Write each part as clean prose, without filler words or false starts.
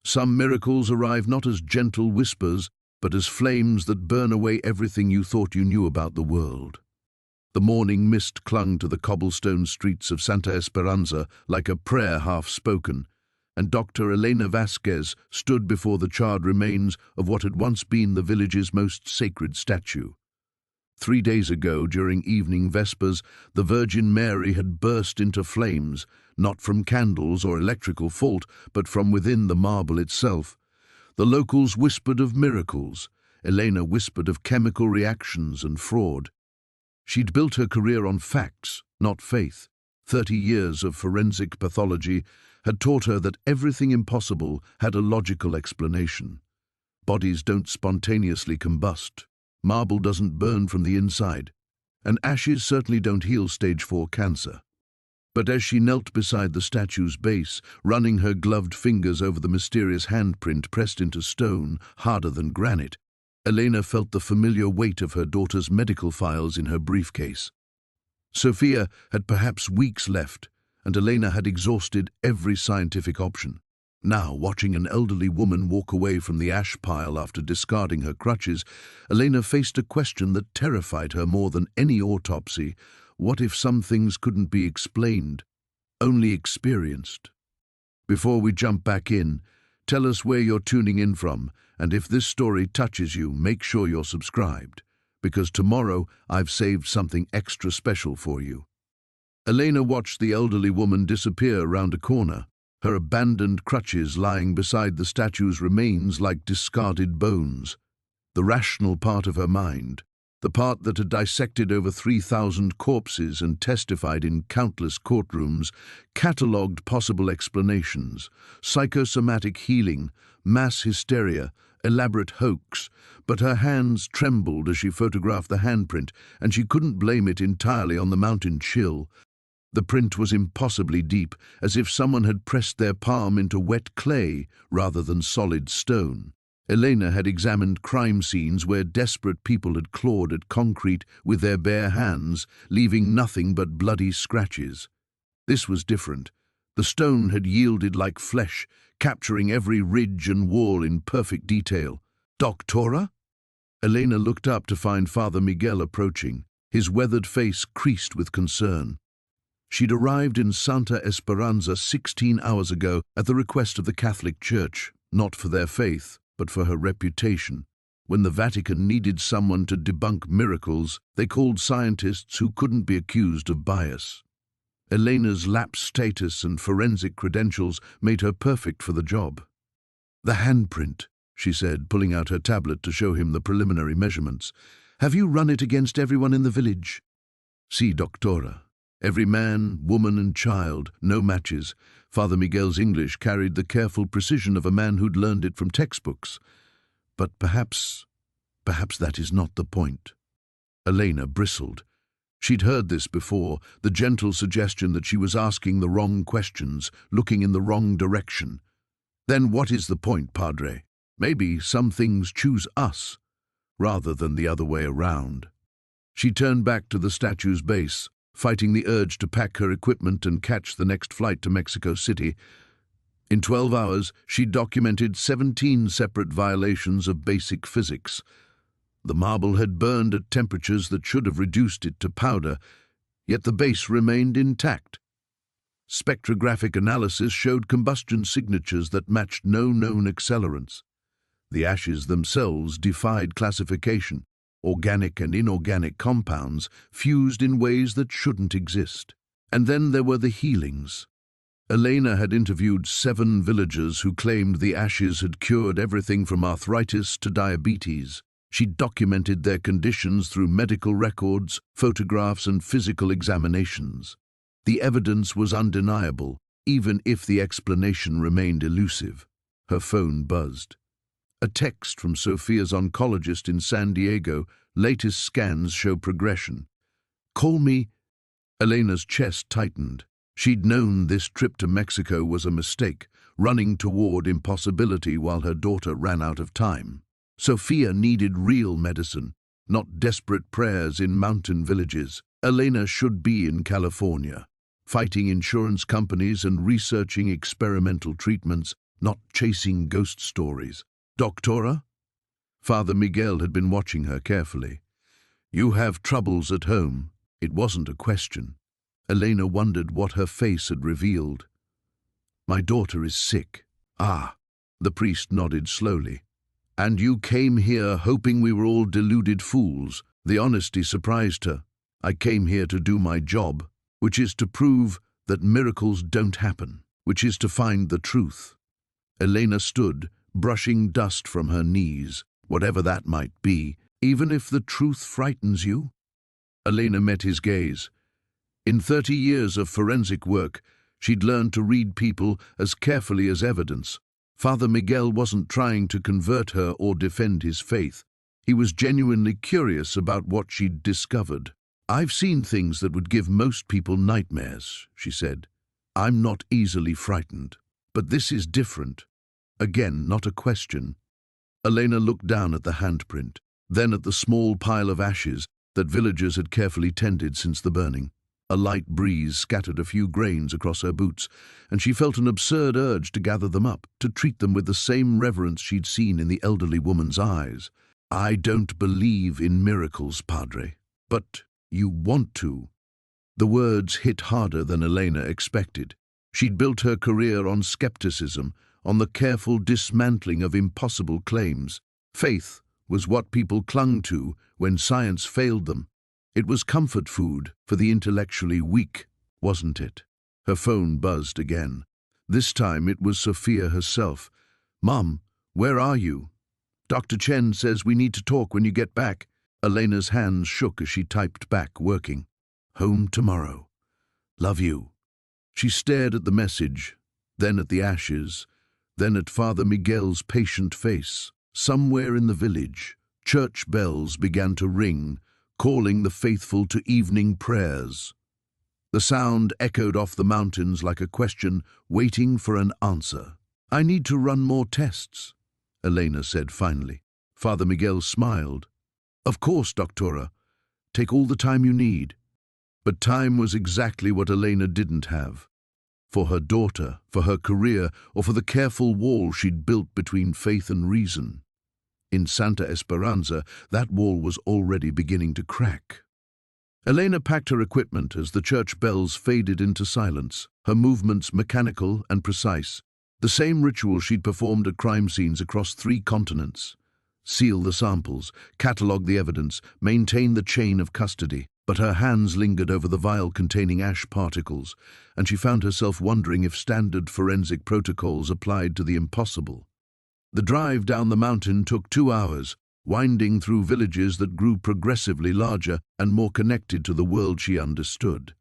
Some miracles arrive not as gentle whispers, but as flames that burn away everything you thought you knew about the world. The morning mist clung to the cobblestone streets of Santa Esperanza like a prayer half-spoken, and Dr. Elena Vasquez stood before the charred remains of what had once been the village's most sacred statue. 3 days ago, during evening vespers, the Virgin Mary had burst into flames, not from candles or electrical fault, but from within the marble itself. The locals whispered of miracles. Elena whispered of chemical reactions and fraud. She'd built her career on facts, not faith. 30 years of forensic pathology had taught her that everything impossible had a logical explanation. Bodies don't spontaneously combust. Marble doesn't burn from the inside. And ashes certainly don't heal stage 4 cancer. But as she knelt beside the statue's base, running her gloved fingers over the mysterious handprint pressed into stone, harder than granite, Elena felt the familiar weight of her daughter's medical files in her briefcase. Sophia had perhaps weeks left, and Elena had exhausted every scientific option. Now, watching an elderly woman walk away from the ash pile after discarding her crutches, Elena faced a question that terrified her more than any autopsy. What if some things couldn't be explained, only experienced? Before we jump back in, tell us where you're tuning in from, and if this story touches you, make sure you're subscribed, because tomorrow I've saved something extra special for you. Elena watched the elderly woman disappear round a corner, her abandoned crutches lying beside the statue's remains like discarded bones. The rational part of her mind, the part that had dissected over 3,000 corpses and testified in countless courtrooms, catalogued possible explanations: psychosomatic healing, mass hysteria, elaborate hoax. But her hands trembled as she photographed the handprint, and she couldn't blame it entirely on the mountain chill. The print was impossibly deep, as if someone had pressed their palm into wet clay rather than solid stone. Elena had examined crime scenes where desperate people had clawed at concrete with their bare hands, leaving nothing but bloody scratches. This was different. The stone had yielded like flesh, capturing every ridge and wall in perfect detail. "Doctora?" Elena looked up to find Father Miguel approaching, his weathered face creased with concern. She'd arrived in Santa Esperanza 16 hours ago at the request of the Catholic Church, not for their faith, but for her reputation. When the Vatican needed someone to debunk miracles, they called scientists who couldn't be accused of bias. Elena's lapsed status and forensic credentials made her perfect for the job. "The handprint," she said, pulling out her tablet to show him the preliminary measurements. "Have you run it against everyone in the village?" "Si, doctora. Every man, woman and child, no matches." Father Miguel's English carried the careful precision of a man who'd learned it from textbooks. "But perhaps that is not the point." Elena bristled. She'd heard this before, the gentle suggestion that she was asking the wrong questions, looking in the wrong direction. "Then what is the point, Padre? Maybe some things choose us, rather than the other way around." She turned back to the statue's base, fighting the urge to pack her equipment and catch the next flight to Mexico City. In 12 hours, she documented 17 separate violations of basic physics. The marble had burned at temperatures that should have reduced it to powder, yet the base remained intact. Spectrographic analysis showed combustion signatures that matched no known accelerants. The ashes themselves defied classification. Organic and inorganic compounds fused in ways that shouldn't exist. And then there were the healings. Elena had interviewed 7 villagers who claimed the ashes had cured everything from arthritis to diabetes. She documented their conditions through medical records, photographs, and physical examinations. The evidence was undeniable, even if the explanation remained elusive. Her phone buzzed. A text from Sophia's oncologist in San Diego. "Latest scans show progression. Call me." Elena's chest tightened. She'd known this trip to Mexico was a mistake, running toward impossibility while her daughter ran out of time. Sophia needed real medicine, not desperate prayers in mountain villages. Elena should be in California, fighting insurance companies and researching experimental treatments. not chasing ghost stories. Doctora? Father Miguel had been watching her carefully. You have troubles at home. It wasn't a question. Elena wondered what her face had revealed. My daughter is sick. Ah, the priest nodded slowly. And you came here hoping we were all deluded fools. The honesty surprised her. I came here to do my job, which is to prove that miracles don't happen, which is to find the truth. Elena stood, brushing dust from her knees, whatever that might be, even if the truth frightens you. Elena met his gaze. In 30 years of forensic work, she'd learned to read people as carefully as evidence. Father Miguel wasn't trying to convert her or defend his faith. He was genuinely curious about what she'd discovered. I've seen things that would give most people nightmares, she said. I'm not easily frightened. But this is different. Again, not a question. Elena looked down at the handprint, then at the small pile of ashes that villagers had carefully tended since the burning. A light breeze scattered a few grains across her boots, and she felt an absurd urge to gather them up, to treat them with the same reverence she'd seen in the elderly woman's eyes. I don't believe in miracles, Padre. But you want to. The words hit harder than Elena expected. She'd built her career on skepticism, on the careful dismantling of impossible claims. Faith was what people clung to when science failed them. It was comfort food for the intellectually weak, wasn't it? Her phone buzzed again. This time it was Sophia herself. Mom, where are you? Dr. Chen says we need to talk when you get back. Elena's hands shook as she typed back, working. Home tomorrow. Love you. She stared at the message, then at the ashes, then at Father Miguel's patient face. Somewhere in the village, church bells began to ring, calling the faithful to evening prayers. The sound echoed off the mountains like a question waiting for an answer. I need to run more tests, Elena said finally. Father Miguel smiled. Of course, Doctora. Take all the time you need. But time was exactly what Elena didn't have. For her daughter, for her career, or for the careful wall she'd built between faith and reason. In Santa Esperanza, that wall was already beginning to crack. Elena packed her equipment as the church bells faded into silence, her movements mechanical and precise. The same ritual she'd performed at crime scenes across 3 continents. Seal the samples, catalogue the evidence, maintain the chain of custody. But her hands lingered over the vial containing ash particles, and she found herself wondering if standard forensic protocols applied to the impossible. The drive down the mountain took 2 hours, winding through villages that grew progressively larger and more connected to the world she understood.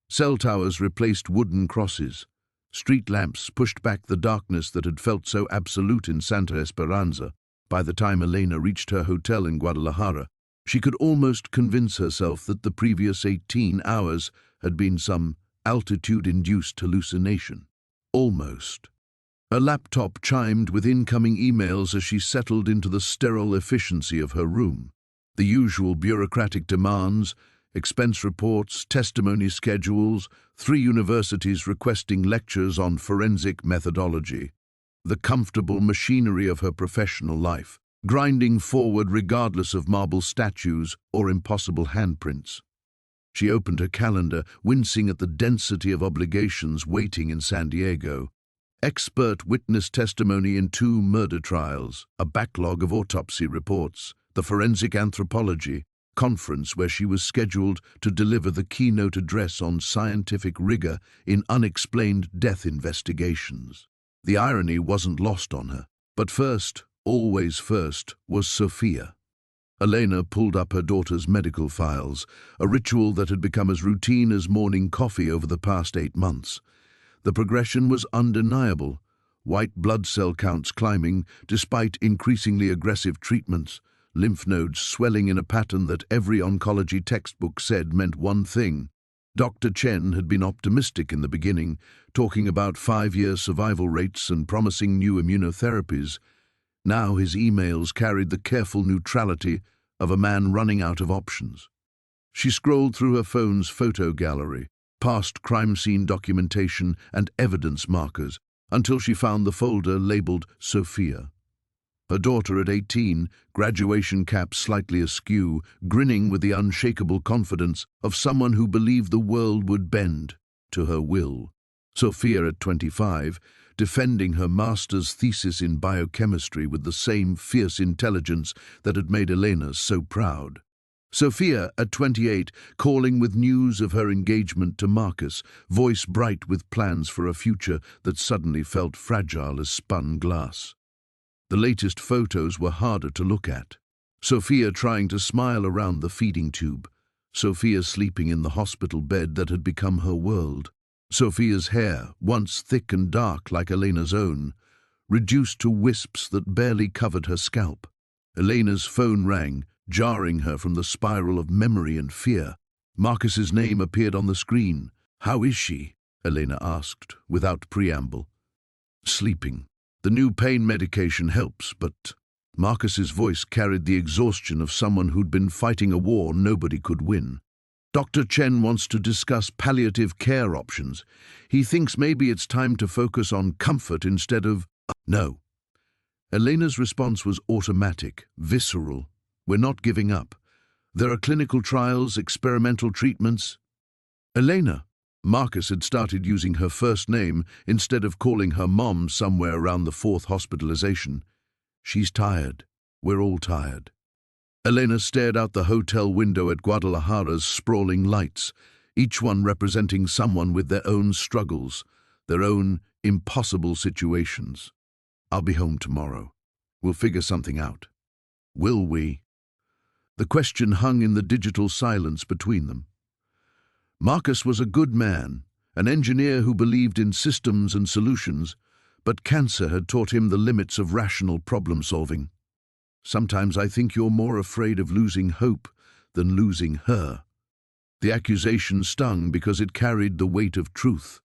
Cell towers replaced wooden crosses. Street lamps pushed back the darkness that had felt so absolute in Santa Esperanza. By the time Elena reached her hotel in Guadalajara, she could almost convince herself that the previous 18 hours had been some altitude-induced hallucination. Almost. Her laptop chimed with incoming emails as she settled into the sterile efficiency of her room. The usual bureaucratic demands, expense reports, testimony schedules, 3 universities requesting lectures on forensic methodology. The comfortable machinery of her professional life, grinding forward regardless of marble statues or impossible handprints. She opened her calendar, wincing at the density of obligations waiting in San Diego. Expert witness testimony in 2 murder trials, a backlog of autopsy reports, the forensic anthropology conference where she was scheduled to deliver the keynote address on scientific rigor in unexplained death investigations. The irony wasn't lost on her, but first, always first, was Sophia. Elena pulled up her daughter's medical files, a ritual that had become as routine as morning coffee over the past 8 months. The progression was undeniable, white blood cell counts climbing despite increasingly aggressive treatments, lymph nodes swelling in a pattern that every oncology textbook said meant one thing. Dr. Chen had been optimistic in the beginning, talking about 5-year survival rates and promising new immunotherapies. Now his emails carried the careful neutrality of a man running out of options. She scrolled through her phone's photo gallery, past crime scene documentation and evidence markers, until she found the folder labeled Sophia. Her daughter at 18, graduation cap slightly askew, grinning with the unshakable confidence of someone who believed the world would bend to her will. Sophia at 25, defending her master's thesis in biochemistry with the same fierce intelligence that had made Elena so proud. Sophia at 28, calling with news of her engagement to Marcus, voice bright with plans for a future that suddenly felt fragile as spun glass. The latest photos were harder to look at. Sophia trying to smile around the feeding tube. Sophia sleeping in the hospital bed that had become her world. Sophia's hair, once thick and dark like Elena's own, reduced to wisps that barely covered her scalp. Elena's phone rang, jarring her from the spiral of memory and fear. Marcus's name appeared on the screen. "How is she?" Elena asked, without preamble. "Sleeping. The new pain medication helps, but..." Marcus's voice carried the exhaustion of someone who'd been fighting a war nobody could win. "Dr. Chen wants to discuss palliative care options. He thinks maybe it's time to focus on comfort instead of..." "No." Elena's response was automatic, visceral. "We're not giving up. There are clinical trials, experimental treatments." "Elena." Marcus had started using her first name instead of calling her mom somewhere around the fourth hospitalization. "She's tired. We're all tired." Elena stared out the hotel window at Guadalajara's sprawling lights, each one representing someone with their own struggles, their own impossible situations. "I'll be home tomorrow. We'll figure something out." "Will we?" The question hung in the digital silence between them. Marcus was a good man, an engineer who believed in systems and solutions, but cancer had taught him the limits of rational problem-solving. "Sometimes I think you're more afraid of losing hope than losing her." The accusation stung because it carried the weight of truth.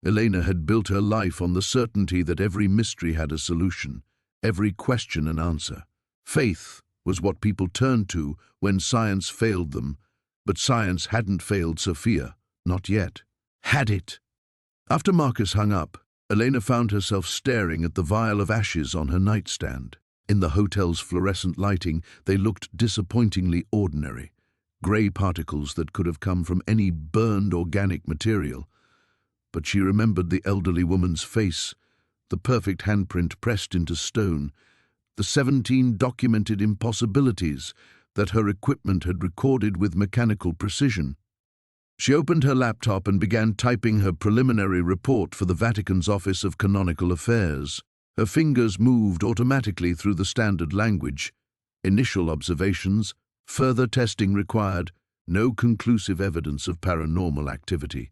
Elena had built her life on the certainty that every mystery had a solution, every question an answer. Faith was what people turned to when science failed them, but science hadn't failed Sophia, not yet. Had it? After Marcus hung up, Elena found herself staring at the vial of ashes on her nightstand. In the hotel's fluorescent lighting, they looked disappointingly ordinary, grey particles that could have come from any burned organic material. But she remembered the elderly woman's face, the perfect handprint pressed into stone, the 17 documented impossibilities that her equipment had recorded with mechanical precision. She opened her laptop and began typing her preliminary report for the Vatican's Office of Canonical Affairs. Her fingers moved automatically through the standard language. Initial observations, further testing required, no conclusive evidence of paranormal activity.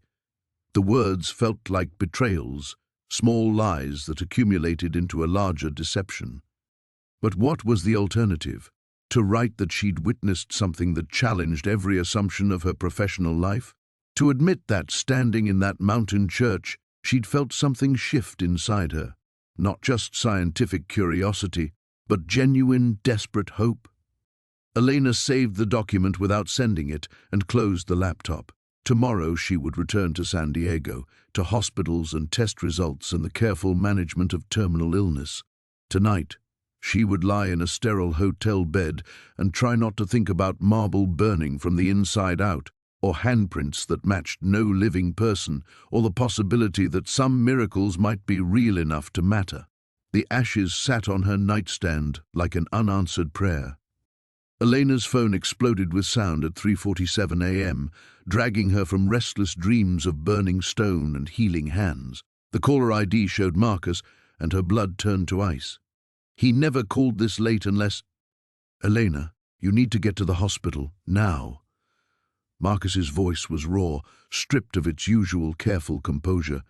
The words felt like betrayals, small lies that accumulated into a larger deception. But what was the alternative? To write that she'd witnessed something that challenged every assumption of her professional life? To admit that, standing in that mountain church, she'd felt something shift inside her? Not just scientific curiosity, but genuine, desperate hope? Elena saved the document without sending it and closed the laptop. Tomorrow she would return to San Diego, to hospitals and test results and the careful management of terminal illness. Tonight, she would lie in a sterile hotel bed and try not to think about marble burning from the inside out, or handprints that matched no living person, or the possibility that some miracles might be real enough to matter. The ashes sat on her nightstand like an unanswered prayer. Elena's phone exploded with sound at 3:47 a.m., dragging her from restless dreams of burning stone and healing hands. The caller ID showed Marcus, and her blood turned to ice. He never called this late unless... "Elena, you need to get to the hospital, now." Marcus's voice was raw, stripped of its usual careful composure.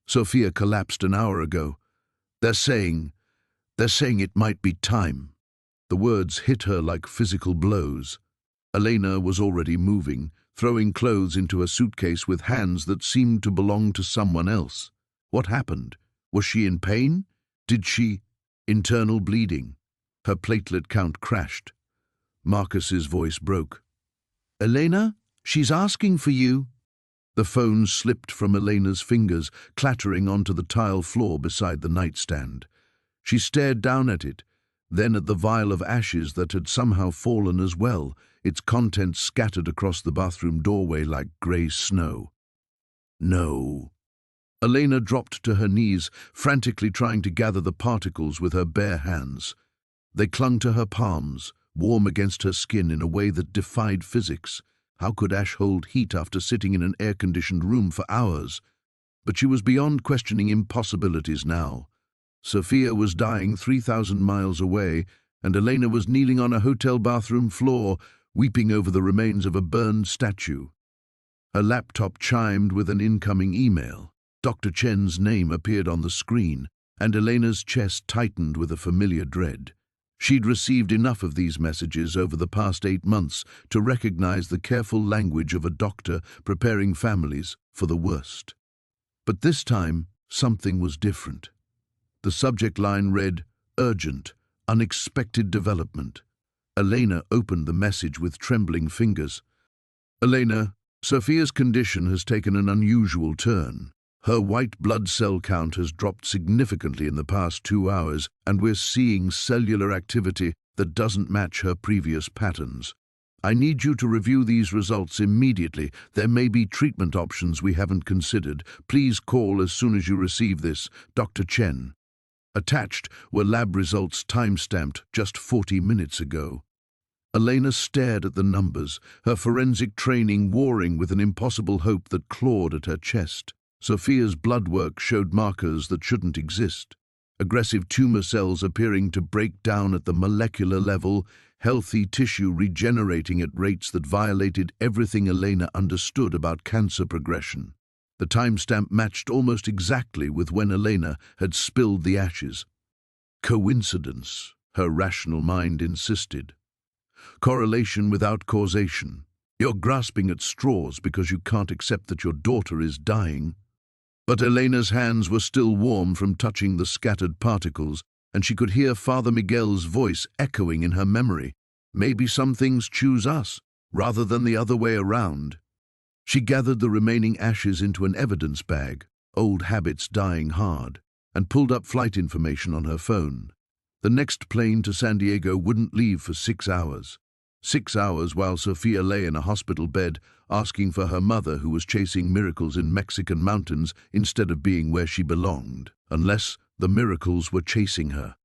"Sophia collapsed an hour ago. They're saying it might be time." The words hit her like physical blows. Elena was already moving, throwing clothes into a suitcase with hands that seemed to belong to someone else. What happened? Was she in pain? Did she... Internal bleeding. Her platelet count crashed. Marcus's voice broke. "Elena, she's asking for you." The phone slipped from Elena's fingers, clattering onto the tile floor beside the nightstand. She stared down at it, then at the vial of ashes that had somehow fallen as well, its contents scattered across the bathroom doorway like grey snow. No. Elena dropped to her knees, frantically trying to gather the particles with her bare hands. They clung to her palms, warm against her skin in a way that defied physics. How could ash hold heat after sitting in an air-conditioned room for hours? But she was beyond questioning impossibilities now. Sophia was dying 3,000 miles away, and Elena was kneeling on a hotel bathroom floor, weeping over the remains of a burned statue. Her laptop chimed with an incoming email. Dr. Chen's name appeared on the screen, and Elena's chest tightened with a familiar dread. She'd received enough of these messages over the past 8 months to recognize the careful language of a doctor preparing families for the worst. But this time, something was different. The subject line read, "Urgent, unexpected development." Elena opened the message with trembling fingers. "Elena, Sophia's condition has taken an unusual turn. Her white blood cell count has dropped significantly in the past 2 hours, and we're seeing cellular activity that doesn't match her previous patterns. I need you to review these results immediately. There may be treatment options we haven't considered. Please call as soon as you receive this, Dr. Chen." Attached were lab results time-stamped just 40 minutes ago. Elena stared at the numbers, her forensic training warring with an impossible hope that clawed at her chest. Sophia's blood work showed markers that shouldn't exist. Aggressive tumor cells appearing to break down at the molecular level, healthy tissue regenerating at rates that violated everything Elena understood about cancer progression. The timestamp matched almost exactly with when Elena had spilled the ashes. Coincidence, her rational mind insisted. Correlation without causation. You're grasping at straws because you can't accept that your daughter is dying. But Elena's hands were still warm from touching the scattered particles, and she could hear Father Miguel's voice echoing in her memory. Maybe some things choose us, rather than the other way around. She gathered the remaining ashes into an evidence bag, old habits dying hard, and pulled up flight information on her phone. The next plane to San Diego wouldn't leave for 6 hours. 6 hours while Sophia lay in a hospital bed, asking for her mother who was chasing miracles in Mexican mountains instead of being where she belonged, unless the miracles were chasing her.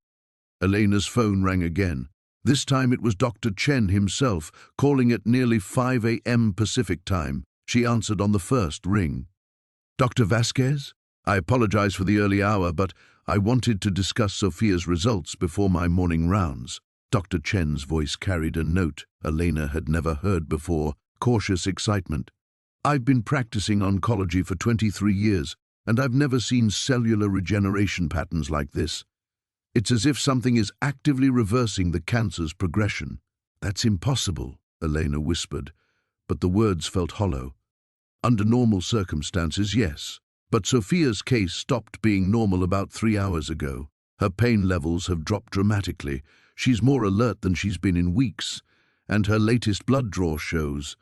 Elena's phone rang again. This time it was Dr. Chen himself, calling at nearly 5 a.m. Pacific time. She answered on the first ring. "Dr. Vasquez? I apologize for the early hour, but I wanted to discuss Sophia's results before my morning rounds." Dr. Chen's voice carried a note Elena had never heard before, cautious excitement. "I've been practicing oncology for 23 years, and I've never seen cellular regeneration patterns like this. It's as if something is actively reversing the cancer's progression." "That's impossible," Elena whispered, but the words felt hollow. "Under normal circumstances, yes. But Sophia's case stopped being normal about 3 hours ago. Her pain levels have dropped dramatically. She's more alert than she's been in weeks, and her latest blood draw shows."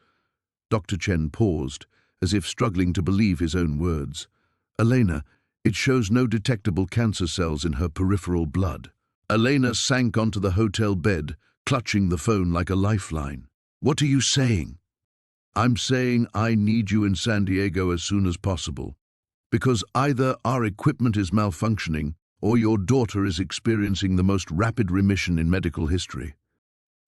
Dr. Chen paused, as if struggling to believe his own words. "Elena, it shows no detectable cancer cells in her peripheral blood." Elena sank onto the hotel bed, clutching the phone like a lifeline. "What are you saying?" "I'm saying I need you in San Diego as soon as possible, because either our equipment is malfunctioning or your daughter is experiencing the most rapid remission in medical history."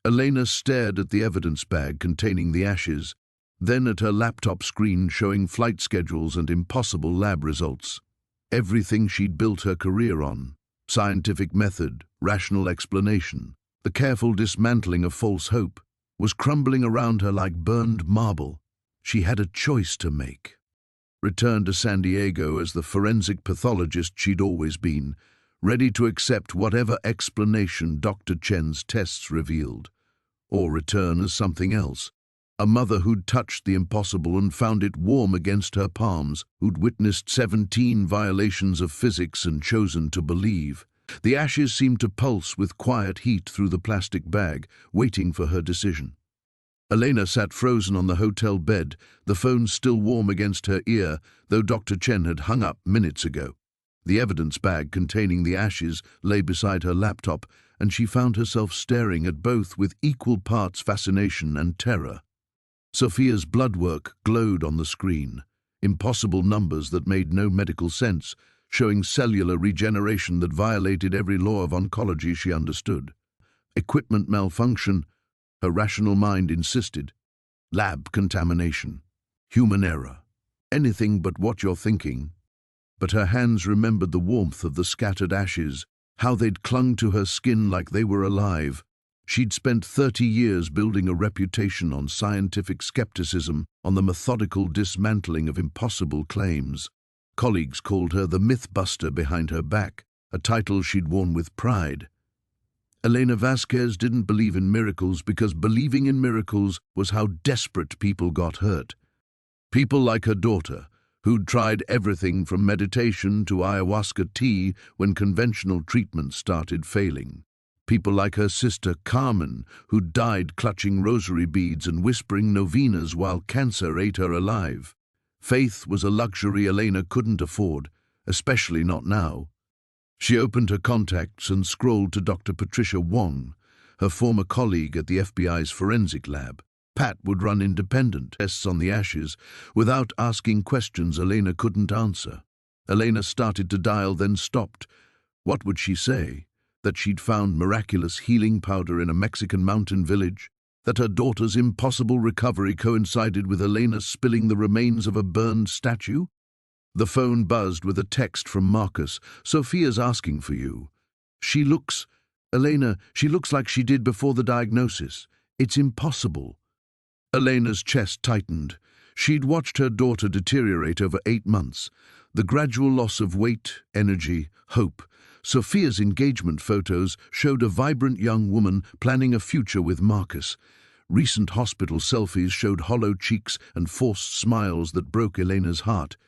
Elena stared at the evidence bag containing the ashes, then at her laptop screen showing flight schedules and impossible lab results. Everything she'd built her career on, scientific method, rational explanation, the careful dismantling of false hope, was crumbling around her like burned marble. She had a choice to make. Return to San Diego as the forensic pathologist she'd always been, ready to accept whatever explanation Dr. Chen's tests revealed, or return as something else, a mother who'd touched the impossible and found it warm against her palms, who'd witnessed 17 violations of physics and chosen to believe. The ashes seemed to pulse with quiet heat through the plastic bag, waiting for her decision. Elena sat frozen on the hotel bed, the phone still warm against her ear, though Dr. Chen had hung up minutes ago. The evidence bag containing the ashes lay beside her laptop, and she found herself staring at both with equal parts fascination and terror. Sophia's blood work glowed on the screen, impossible numbers that made no medical sense, showing cellular regeneration that violated every law of oncology she understood. Equipment malfunction, her rational mind insisted. Lab contamination. Human error. Anything but what you're thinking. But her hands remembered the warmth of the scattered ashes, how they'd clung to her skin like they were alive. She'd spent 30 years building a reputation on scientific skepticism, on the methodical dismantling of impossible claims. Colleagues called her the mythbuster behind her back, a title she'd worn with pride. Elena Vasquez didn't believe in miracles because believing in miracles was how desperate people got hurt. People like her daughter, who'd tried everything from meditation to ayahuasca tea when conventional treatment started failing. People like her sister Carmen, who died clutching rosary beads and whispering novenas while cancer ate her alive. Faith was a luxury Elena couldn't afford, especially not now. She opened her contacts and scrolled to Dr. Patricia Wong, her former colleague at the FBI's forensic lab. Pat would run independent tests on the ashes without asking questions Elena couldn't answer. Elena started to dial, then stopped. What would she say? That she'd found miraculous healing powder in a Mexican mountain village? That her daughter's impossible recovery coincided with Elena spilling the remains of a burned statue? The phone buzzed with a text from Marcus. "Sophia's asking for you. She looks like she did before the diagnosis. It's impossible." Elena's chest tightened. She'd watched her daughter deteriorate over 8 months. The gradual loss of weight, energy, hope. Sophia's engagement photos showed a vibrant young woman planning a future with Marcus. Recent hospital selfies showed hollow cheeks and forced smiles that broke Elena's heart.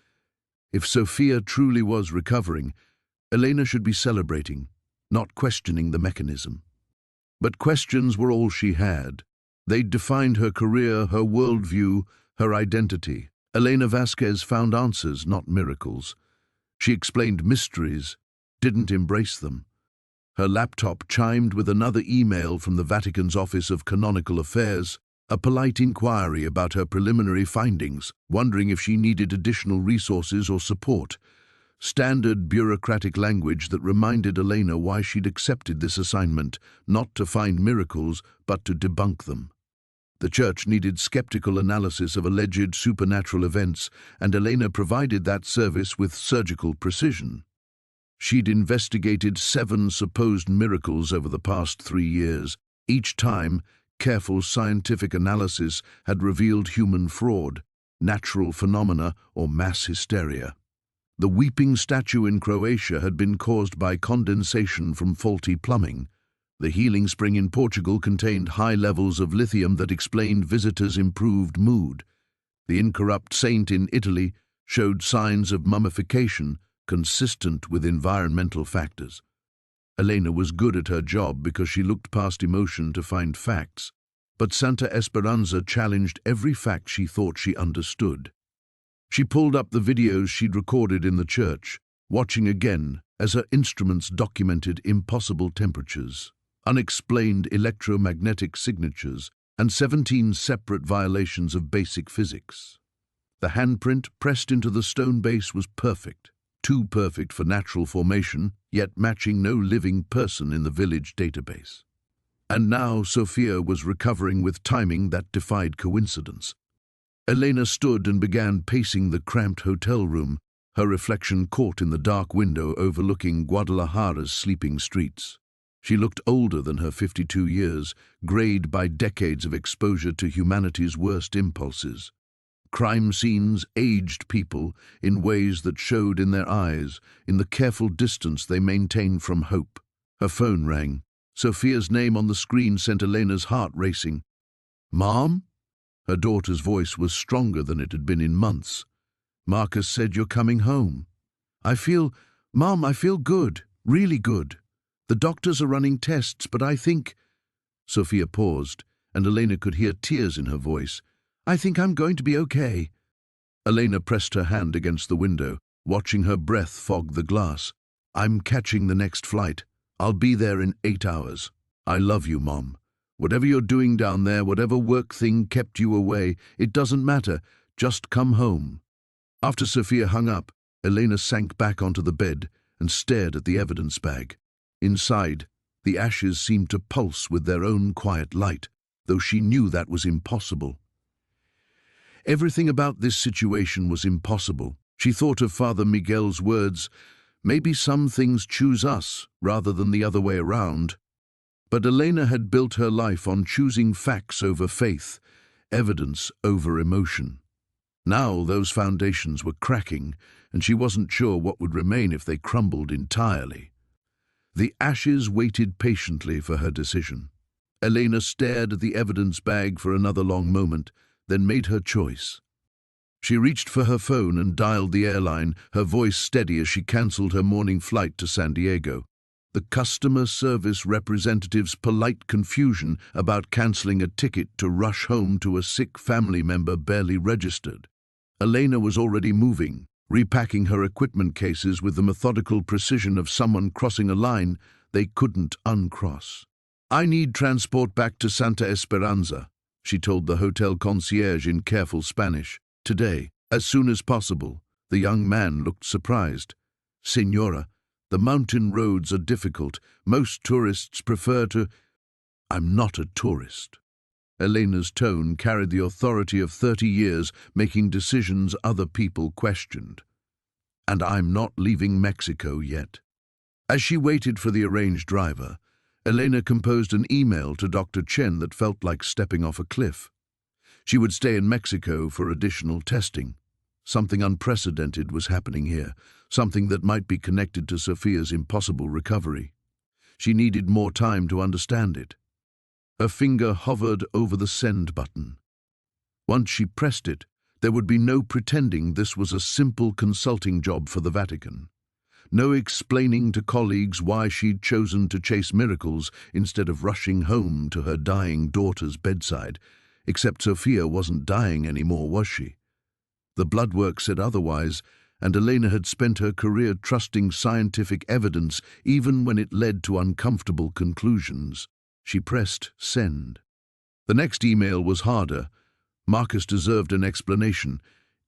If Sophia truly was recovering, Elena should be celebrating, not questioning the mechanism. But questions were all she had. They'd defined her career, her worldview, her identity. Elena Vasquez found answers, not miracles. She explained mysteries, didn't embrace them. Her laptop chimed with another email from the Vatican's Office of Canonical Affairs, a polite inquiry about her preliminary findings, wondering if she needed additional resources or support. Standard bureaucratic language that reminded Elena why she'd accepted this assignment, not to find miracles, but to debunk them. The Church needed skeptical analysis of alleged supernatural events, and Elena provided that service with surgical precision. She'd investigated 7 supposed miracles over the past 3 years. Each time, careful scientific analysis had revealed human fraud, natural phenomena, or mass hysteria. The weeping statue in Croatia had been caused by condensation from faulty plumbing. The healing spring in Portugal contained high levels of lithium that explained visitors' improved mood. The incorrupt saint in Italy showed signs of mummification consistent with environmental factors. Elena was good at her job because she looked past emotion to find facts, but Santa Esperanza challenged every fact she thought she understood. She pulled up the videos she'd recorded in the church, watching again as her instruments documented impossible temperatures, unexplained electromagnetic signatures, and 17 separate violations of basic physics. The handprint pressed into the stone base was perfect, too perfect for natural formation, yet matching no living person in the village database. And now Sophia was recovering with timing that defied coincidence. Elena stood and began pacing the cramped hotel room, her reflection caught in the dark window overlooking Guadalajara's sleeping streets. She looked older than her 52 years, grayed by decades of exposure to humanity's worst impulses. Crime scenes aged people in ways that showed in their eyes, in the careful distance they maintained from hope. Her phone rang. Sophia's name on the screen sent Elena's heart racing. "Mom?" Her daughter's voice was stronger than it had been in months. "Marcus said you're coming home." Mom, I feel good, really good. The doctors are running tests, but I think—" Sophia paused, and Elena could hear tears in her voice. "I think I'm going to be okay." Elena pressed her hand against the window, watching her breath fog the glass. "I'm catching the next flight. I'll be there in 8 hours. I love you, Mom. Whatever you're doing down there, whatever work thing kept you away, it doesn't matter. Just come home." After Sophia hung up, Elena sank back onto the bed and stared at the evidence bag. Inside, the ashes seemed to pulse with their own quiet light, though she knew that was impossible. Everything about this situation was impossible. She thought of Father Miguel's words, "Maybe some things choose us rather than the other way around." But Elena had built her life on choosing facts over faith, evidence over emotion. Now those foundations were cracking, and she wasn't sure what would remain if they crumbled entirely. The ashes waited patiently for her decision. Elena stared at the evidence bag for another long moment, then made her choice. She reached for her phone and dialed the airline, her voice steady as she cancelled her morning flight to San Diego. The customer service representative's polite confusion about cancelling a ticket to rush home to a sick family member barely registered. Elena was already moving, repacking her equipment cases with the methodical precision of someone crossing a line they couldn't uncross. "I need transport back to Santa Esperanza," she told the hotel concierge in careful Spanish. "Today, as soon as possible." The young man looked surprised. "Señora, the mountain roads are difficult. Most tourists prefer to—" "I'm not a tourist." Elena's tone carried the authority of 30 years making decisions other people questioned. "And I'm not leaving Mexico yet." As she waited for the arranged driver, Elena composed an email to Dr. Chen that felt like stepping off a cliff. She would stay in Mexico for additional testing. Something unprecedented was happening here, something that might be connected to Sophia's impossible recovery. She needed more time to understand it. Her finger hovered over the send button. Once she pressed it, there would be no pretending this was a simple consulting job for the Vatican. No explaining to colleagues why she'd chosen to chase miracles instead of rushing home to her dying daughter's bedside. Except Sophia wasn't dying anymore, was she? The blood work said otherwise, and Elena had spent her career trusting scientific evidence even when it led to uncomfortable conclusions. She pressed send. The next email was harder. Marcus deserved an explanation,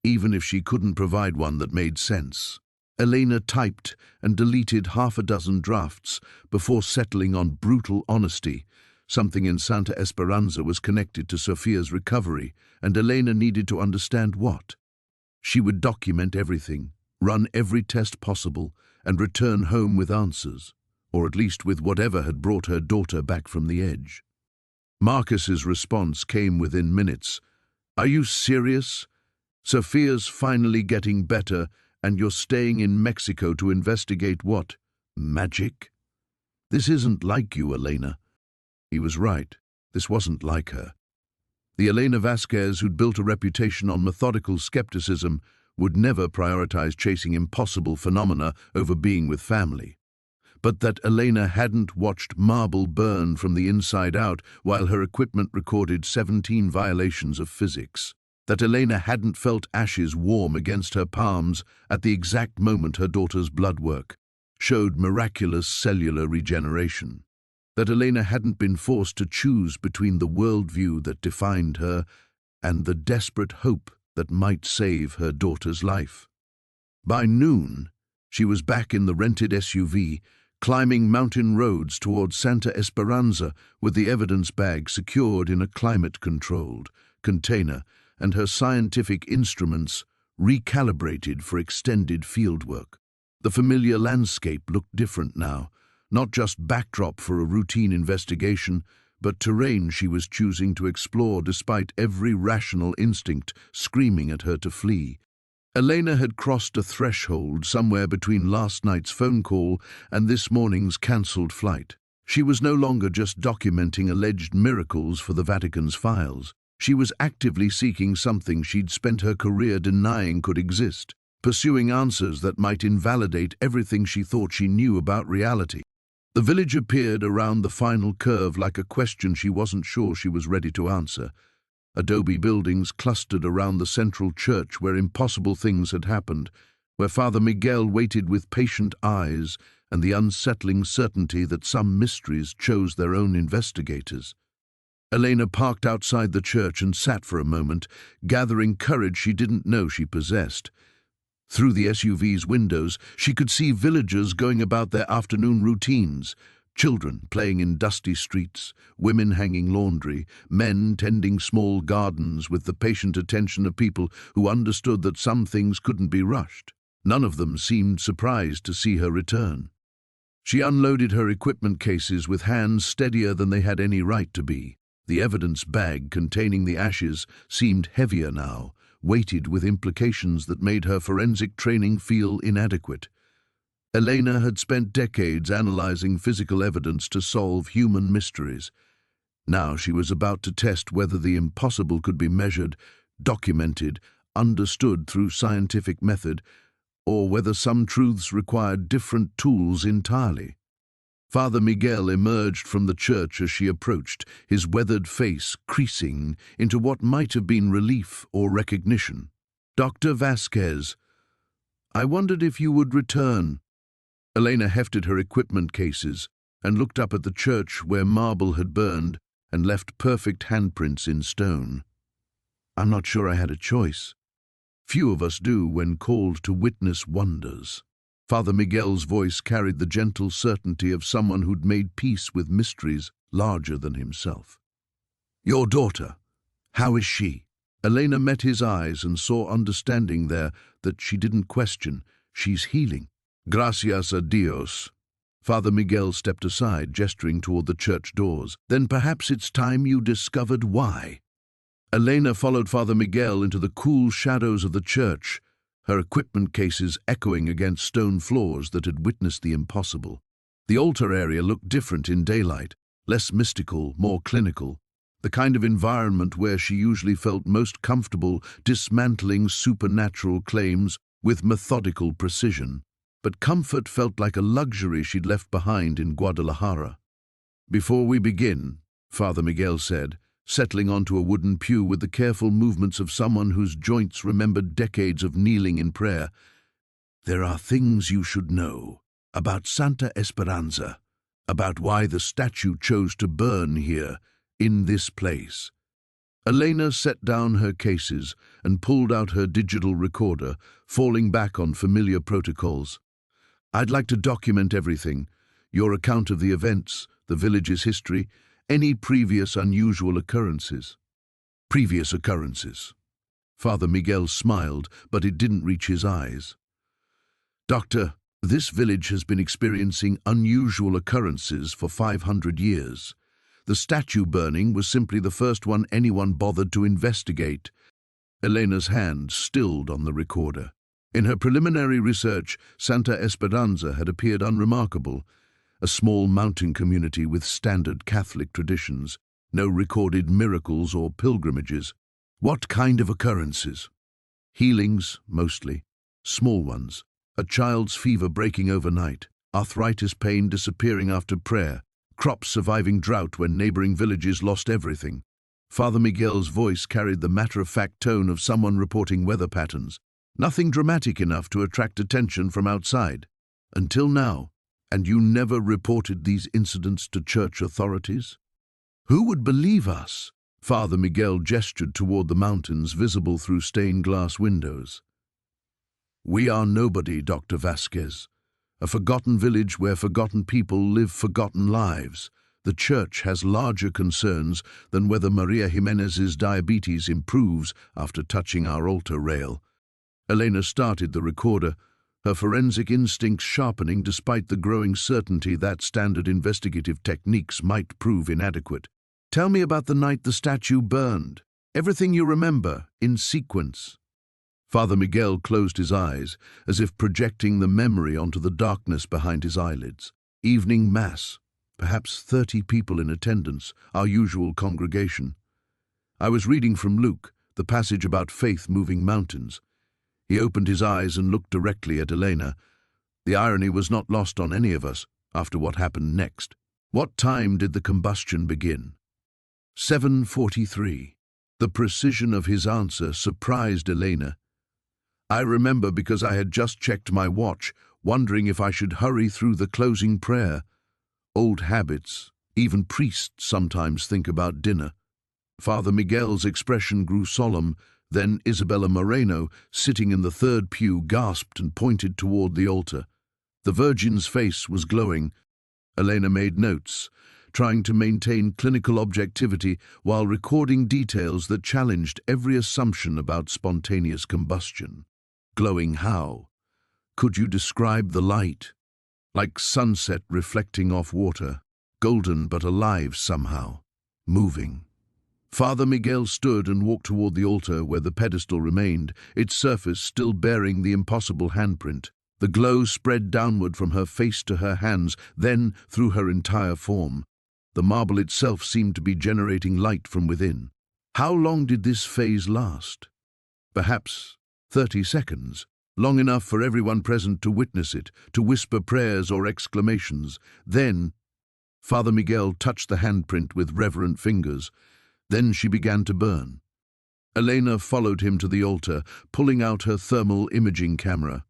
even if she couldn't provide one that made sense. Elena typed and deleted half a dozen drafts before settling on brutal honesty. Something in Santa Esperanza was connected to Sophia's recovery, and Elena needed to understand what. She would document everything, run every test possible, and return home with answers, or at least with whatever had brought her daughter back from the edge. Marcus's response came within minutes. "Are you serious? Sophia's finally getting better, and you're staying in Mexico to investigate what? Magic? This isn't like you, Elena." He was right. This wasn't like her. The Elena Vasquez who'd built a reputation on methodical skepticism would never prioritize chasing impossible phenomena over being with family. But that Elena hadn't watched marble burn from the inside out while her equipment recorded 17 violations of physics. That Elena hadn't felt ashes warm against her palms at the exact moment her daughter's blood work showed miraculous cellular regeneration. That Elena hadn't been forced to choose between the worldview that defined her and the desperate hope that might save her daughter's life. By noon, she was back in the rented SUV, climbing mountain roads towards Santa Esperanza with the evidence bag secured in a climate-controlled container and her scientific instruments recalibrated for extended fieldwork. The familiar landscape looked different now, not just backdrop for a routine investigation, but terrain she was choosing to explore despite every rational instinct screaming at her to flee. Elena had crossed a threshold somewhere between last night's phone call and this morning's cancelled flight. She was no longer just documenting alleged miracles for the Vatican's files. She was actively seeking something she'd spent her career denying could exist, pursuing answers that might invalidate everything she thought she knew about reality. The village appeared around the final curve like a question she wasn't sure she was ready to answer. Adobe buildings clustered around the central church where impossible things had happened, where Father Miguel waited with patient eyes and the unsettling certainty that some mysteries chose their own investigators. Elena parked outside the church and sat for a moment, gathering courage she didn't know she possessed. Through the SUV's windows, she could see villagers going about their afternoon routines, children playing in dusty streets, women hanging laundry, men tending small gardens with the patient attention of people who understood that some things couldn't be rushed. None of them seemed surprised to see her return. She unloaded her equipment cases with hands steadier than they had any right to be. The evidence bag containing the ashes seemed heavier now, weighted with implications that made her forensic training feel inadequate. Elena had spent decades analyzing physical evidence to solve human mysteries. Now she was about to test whether the impossible could be measured, documented, understood through scientific method, or whether some truths required different tools entirely. Father Miguel emerged from the church as she approached, his weathered face creasing into what might have been relief or recognition. "Dr. Vasquez, I wondered if you would return." Elena hefted her equipment cases and looked up at the church where marble had burned and left perfect handprints in stone. "I'm not sure I had a choice. Few of us do when called to witness wonders." Father Miguel's voice carried the gentle certainty of someone who'd made peace with mysteries larger than himself. "Your daughter, how is she?" Elena met his eyes and saw understanding there that she didn't question. "She's healing." "Gracias a Dios." Father Miguel stepped aside, gesturing toward the church doors. "Then perhaps it's time you discovered why." Elena followed Father Miguel into the cool shadows of the church, her equipment cases echoing against stone floors that had witnessed the impossible. The altar area looked different in daylight, less mystical, more clinical, the kind of environment where she usually felt most comfortable dismantling supernatural claims with methodical precision. But comfort felt like a luxury she'd left behind in Guadalajara. "Before we begin," Father Miguel said, settling onto a wooden pew with the careful movements of someone whose joints remembered decades of kneeling in prayer, "there are things you should know about Santa Esperanza, about why the statue chose to burn here, in this place." Elena set down her cases and pulled out her digital recorder, falling back on familiar protocols. "I'd like to document everything, your account of the events, the village's history, any previous unusual occurrences." "Previous occurrences." Father Miguel smiled, but it didn't reach his eyes. "Doctor, this village has been experiencing unusual occurrences for 500 years. The statue burning was simply the first one anyone bothered to investigate." Elena's hand stilled on the recorder. In her preliminary research, Santa Esperanza had appeared unremarkable, a small mountain community with standard Catholic traditions, no recorded miracles or pilgrimages. "What kind of occurrences?" "Healings, mostly. Small ones. A child's fever breaking overnight, arthritis pain disappearing after prayer, crops surviving drought when neighboring villages lost everything." Father Miguel's voice carried the matter-of-fact tone of someone reporting weather patterns. "Nothing dramatic enough to attract attention from outside. Until now. And you never reported these incidents to church authorities?" "Who would believe us?" Father Miguel gestured toward the mountains visible through stained glass windows. "We are nobody, Dr. Vasquez. A forgotten village where forgotten people live forgotten lives. The church has larger concerns than whether Maria Jimenez's diabetes improves after touching our altar rail." Elena started the recorder, her forensic instincts sharpening despite the growing certainty that standard investigative techniques might prove inadequate. "Tell me about the night the statue burned. Everything you remember, in sequence." Father Miguel closed his eyes, as if projecting the memory onto the darkness behind his eyelids. "Evening Mass. Perhaps 30 people in attendance, our usual congregation. I was reading from Luke, the passage about faith moving mountains." He opened his eyes and looked directly at Elena. The irony was not lost on any of us. after what happened next. What time did the combustion begin? 7:43. The precision of his answer surprised Elena. I remember because I had just checked my watch, wondering if I should hurry through the closing prayer. Old habits, even priests sometimes think about dinner. Father Miguel's expression grew solemn. Then Isabella Moreno, sitting in the third pew, gasped and pointed toward the altar. The Virgin's face was glowing. Elena made notes, trying to maintain clinical objectivity while recording details that challenged every assumption about spontaneous combustion. Glowing how? Could you describe the light? Like sunset reflecting off water, golden but alive somehow, moving. Father Miguel stood and walked toward the altar where the pedestal remained, its surface still bearing the impossible handprint. The glow spread downward from her face to her hands, then through her entire form. The marble itself seemed to be generating light from within. How long did this phase last? Perhaps 30 seconds, long enough for everyone present to witness it, to whisper prayers or exclamations. Then, Father Miguel touched the handprint with reverent fingers. Then she began to burn. Elena followed him to the altar, pulling out her thermal imaging camera.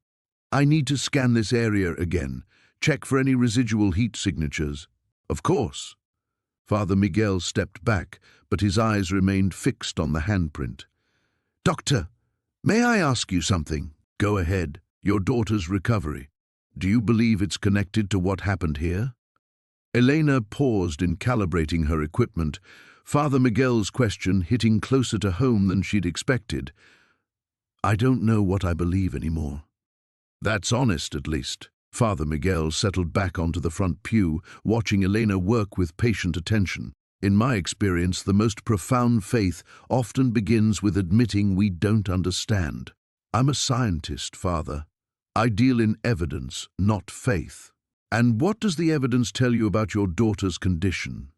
I need to scan this area again, check for any residual heat signatures. Of course. Father Miguel stepped back, but his eyes remained fixed on the handprint. Doctor, may I ask you something? Go ahead. Your daughter's recovery. Do you believe it's connected to what happened here? Elena paused in calibrating her equipment, Father Miguel's question hitting closer to home than she'd expected. I don't know what I believe anymore. That's honest, at least. Father Miguel settled back onto the front pew, watching Elena work with patient attention. In my experience, the most profound faith often begins with admitting we don't understand. I'm a scientist, Father. I deal in evidence, not faith. And what does the evidence tell you about your daughter's condition?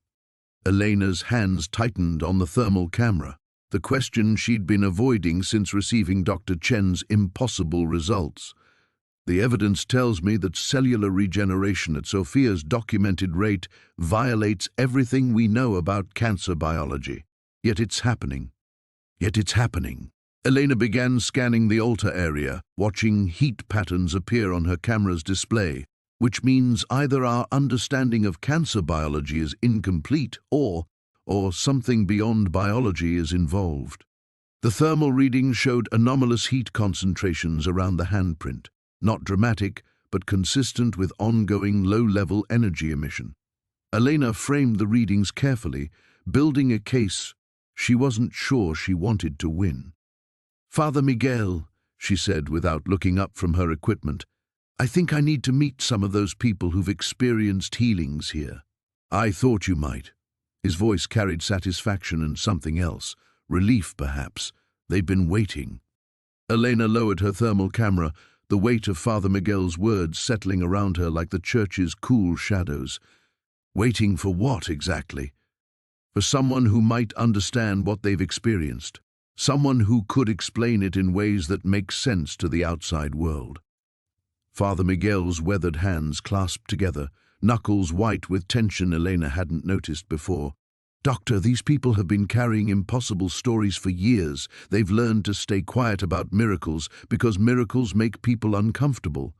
Elena's hands tightened on the thermal camera, the question she'd been avoiding since receiving Dr. Chen's impossible results. The evidence tells me that cellular regeneration at Sophia's documented rate violates everything we know about cancer biology. Yet it's happening. Elena began scanning the altar area, watching heat patterns appear on her camera's display, which means either our understanding of cancer biology is incomplete or something beyond biology is involved. The thermal readings showed anomalous heat concentrations around the handprint, not dramatic, but consistent with ongoing low-level energy emission. Elena framed the readings carefully, building a case she wasn't sure she wanted to win. Father Miguel, she said without looking up from her equipment, I think I need to meet some of those people who've experienced healings here. I thought you might. His voice carried satisfaction and something else, relief perhaps. They've been waiting. Elena lowered her thermal camera, the weight of Father Miguel's words settling around her like the church's cool shadows. Waiting for what exactly? For someone who might understand what they've experienced. Someone who could explain it in ways that make sense to the outside world. Father Miguel's weathered hands clasped together, knuckles white with tension Elena hadn't noticed before. Doctor, these people have been carrying impossible stories for years. They've learned to stay quiet about miracles because miracles make people uncomfortable.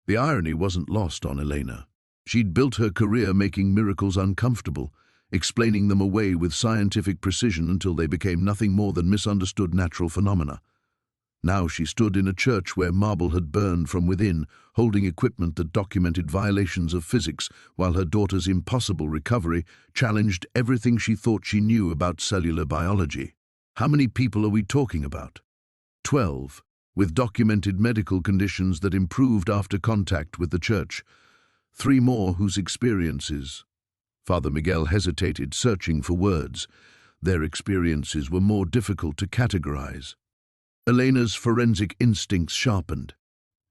The irony wasn't lost on Elena. She'd built her career making miracles uncomfortable, explaining them away with scientific precision until they became nothing more than misunderstood natural phenomena. Now she stood in a church where marble had burned from within, holding equipment that documented violations of physics, while her daughter's impossible recovery challenged everything she thought she knew about cellular biology. How many people are we talking about? 12, with documented medical conditions that improved after contact with the church. 3 more whose experiences. Father Miguel hesitated, searching for words. Their experiences were more difficult to categorize. Elena's forensic instincts sharpened.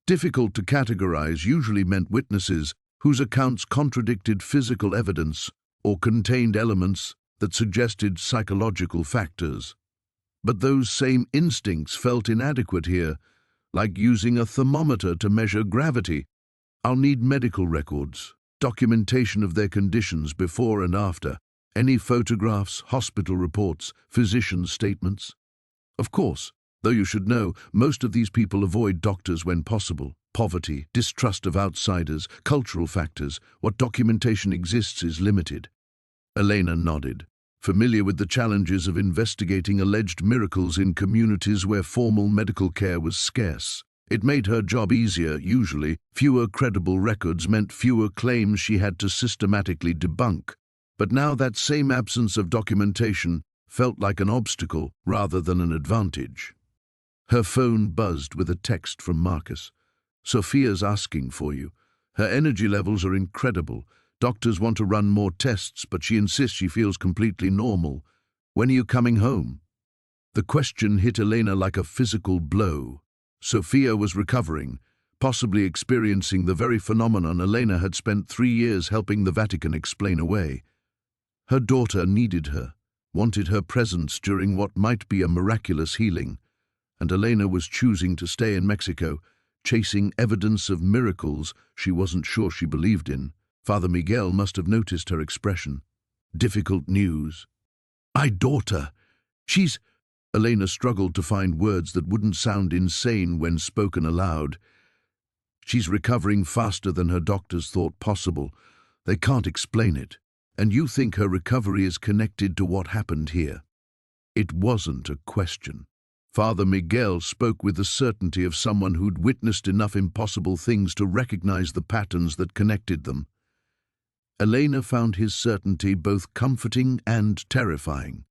Difficult to categorize usually meant witnesses whose accounts contradicted physical evidence or contained elements that suggested psychological factors. But those same instincts felt inadequate here, like using a thermometer to measure gravity. I'll need medical records. documentation of their conditions before and after, any photographs, hospital reports, physicians' statements. Of course, though you should know, most of these people avoid doctors when possible. Poverty, distrust of outsiders, cultural factors, what documentation exists is limited. Elena nodded, familiar with the challenges of investigating alleged miracles in communities where formal medical care was scarce. It made her job easier, usually. Fewer credible records meant fewer claims she had to systematically debunk. But now that same absence of documentation felt like an obstacle rather than an advantage. Her phone buzzed with a text from Marcus. "Sophia's asking for you. Her energy levels are incredible. Doctors want to run more tests, but she insists she feels completely normal. When are you coming home?" The question hit Elena like a physical blow. Sophia was recovering, possibly experiencing the very phenomenon Elena had spent 3 years helping the Vatican explain away. Her daughter needed her, wanted her presence during what might be a miraculous healing, and Elena was choosing to stay in Mexico, chasing evidence of miracles she wasn't sure she believed in. Father Miguel must have noticed her expression. Difficult news. "My daughter, she's—" Elena struggled to find words that wouldn't sound insane when spoken aloud. "She's recovering faster than her doctors thought possible. They can't explain it. And you think her recovery is connected to what happened here?" It wasn't a question. Father Miguel spoke with the certainty of someone who'd witnessed enough impossible things to recognize the patterns that connected them. Elena found his certainty both comforting and terrifying.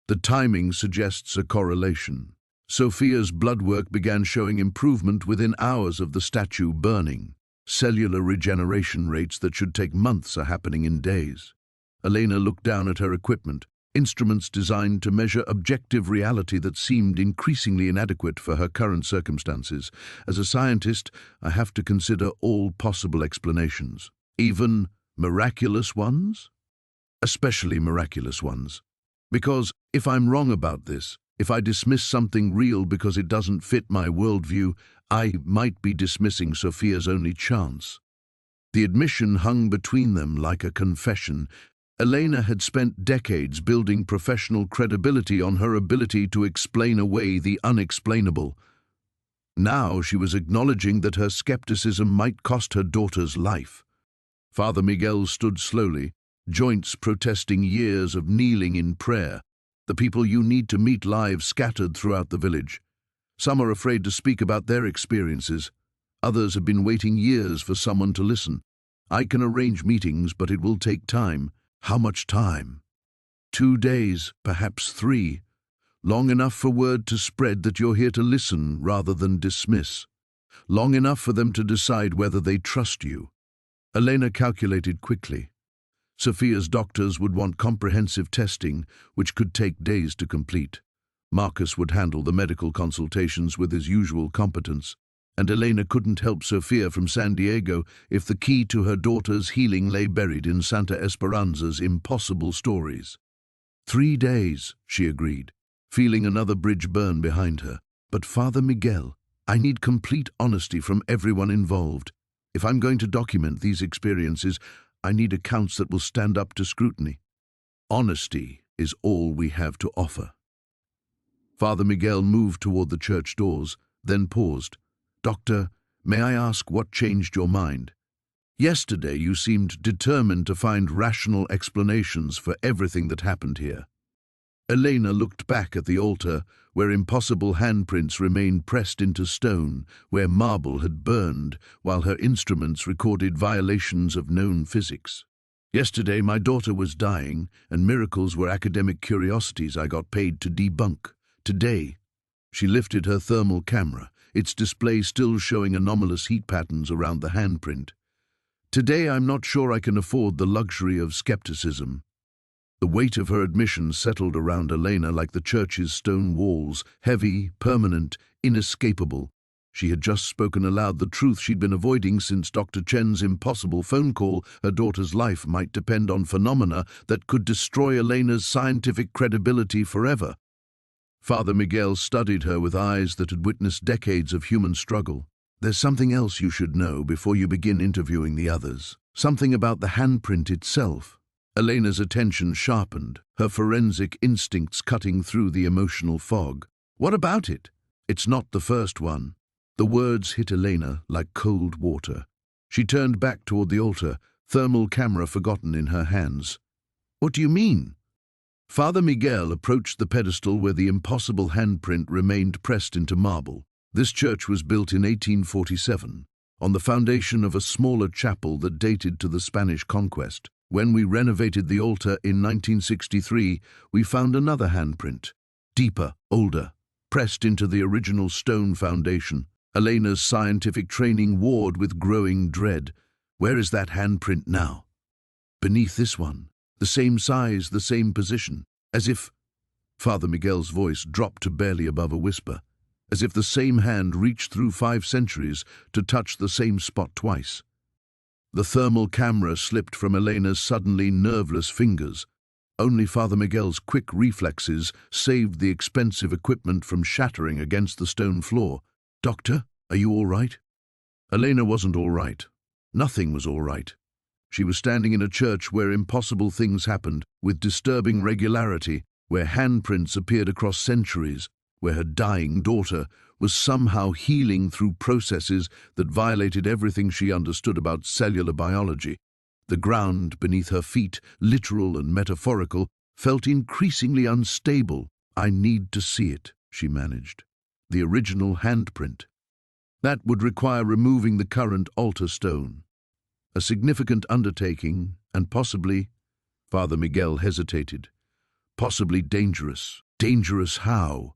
The timing suggests a correlation. Sophia's blood work began showing improvement within hours of the statue burning. Cellular regeneration rates that should take months are happening in days. Elena looked down at her equipment, instruments designed to measure objective reality that seemed increasingly inadequate for her current circumstances. As a scientist, I have to consider all possible explanations. Even miraculous ones? Especially miraculous ones. Because if I'm wrong about this, if I dismiss something real because it doesn't fit my worldview, I might be dismissing Sophia's only chance. The admission hung between them like a confession. Elena had spent decades building professional credibility on her ability to explain away the unexplainable. Now she was acknowledging that her skepticism might cost her daughter's life. Father Miguel stood slowly, joints protesting years of kneeling in prayer. The people you need to meet live scattered throughout the village. Some are afraid to speak about their experiences. Others have been waiting years for someone to listen. I can arrange meetings, but it will take time. How much time? 2 days, perhaps 3. Long enough for word to spread that you're here to listen rather than dismiss. Long enough for them to decide whether they trust you. Elena calculated quickly. Sophia's doctors would want comprehensive testing, which could take days to complete. Marcus would handle the medical consultations with his usual competence, and Elena couldn't help Sophia from San Diego if the key to her daughter's healing lay buried in Santa Esperanza's impossible stories. 3 days, she agreed, feeling another bridge burn behind her. But Father Miguel, I need complete honesty from everyone involved. If I'm going to document these experiences, I need accounts that will stand up to scrutiny. Honesty is all we have to offer. Father Miguel moved toward the church doors, then paused. "Doctor, may I ask what changed your mind? Yesterday you seemed determined to find rational explanations for everything that happened here." Elena looked back at the altar, where impossible handprints remained pressed into stone, where marble had burned, while her instruments recorded violations of known physics. "Yesterday my daughter was dying, and miracles were academic curiosities I got paid to debunk. Today," she lifted her thermal camera, its display still showing anomalous heat patterns around the handprint. "Today I'm not sure I can afford the luxury of skepticism." The weight of her admission settled around Elena like the church's stone walls, heavy, permanent, inescapable. She had just spoken aloud the truth she'd been avoiding since Dr. Chen's impossible phone call. Her daughter's life might depend on phenomena that could destroy Elena's scientific credibility forever. Father Miguel studied her with eyes that had witnessed decades of human struggle. "There's something else you should know before you begin interviewing the others." Something about the handprint itself. Elena's attention sharpened, her forensic instincts cutting through the emotional fog. What about it? It's not the first one. The words hit Elena like cold water. She turned back toward the altar, thermal camera forgotten in her hands. What do you mean? Father Miguel approached the pedestal where the impossible handprint remained pressed into marble. This church was built in 1847, on the foundation of a smaller chapel that dated to the Spanish conquest. When we renovated the altar in 1963, we found another handprint, deeper, older, pressed into the original stone foundation. Elena's scientific training warred with growing dread. Where is that handprint now? Beneath this one, the same size, the same position, as if— Father Miguel's voice dropped to barely above a whisper, as if the same hand reached through 5 centuries to touch the same spot twice. The thermal camera slipped from Elena's suddenly nerveless fingers. Only Father Miguel's quick reflexes saved the expensive equipment from shattering against the stone floor. "Doctor, are you all right?" Elena wasn't all right. Nothing was all right. She was standing in a church where impossible things happened, with disturbing regularity, where handprints appeared across centuries, where her dying daughter was somehow healing through processes that violated everything she understood about cellular biology. The ground beneath her feet, literal and metaphorical, felt increasingly unstable. "I need to see it," she managed. The original handprint. That would require removing the current altar stone. A significant undertaking, and possibly— Father Miguel hesitated. Possibly dangerous. Dangerous how?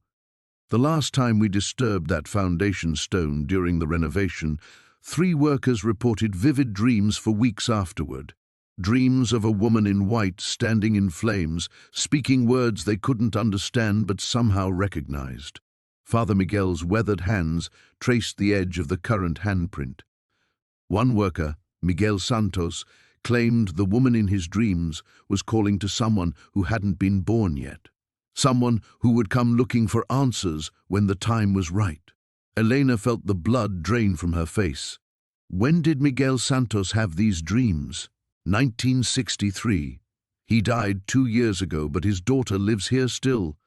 The last time we disturbed that foundation stone during the renovation, 3 workers reported vivid dreams for weeks afterward. Dreams of a woman in white standing in flames, speaking words they couldn't understand but somehow recognized. Father Miguel's weathered hands traced the edge of the current handprint. One worker, Miguel Santos, claimed the woman in his dreams was calling to someone who hadn't been born yet. Someone who would come looking for answers when the time was right. Elena felt the blood drain from her face. When did Miguel Santos have these dreams? 1963. He died 2 years ago, but his daughter lives here still.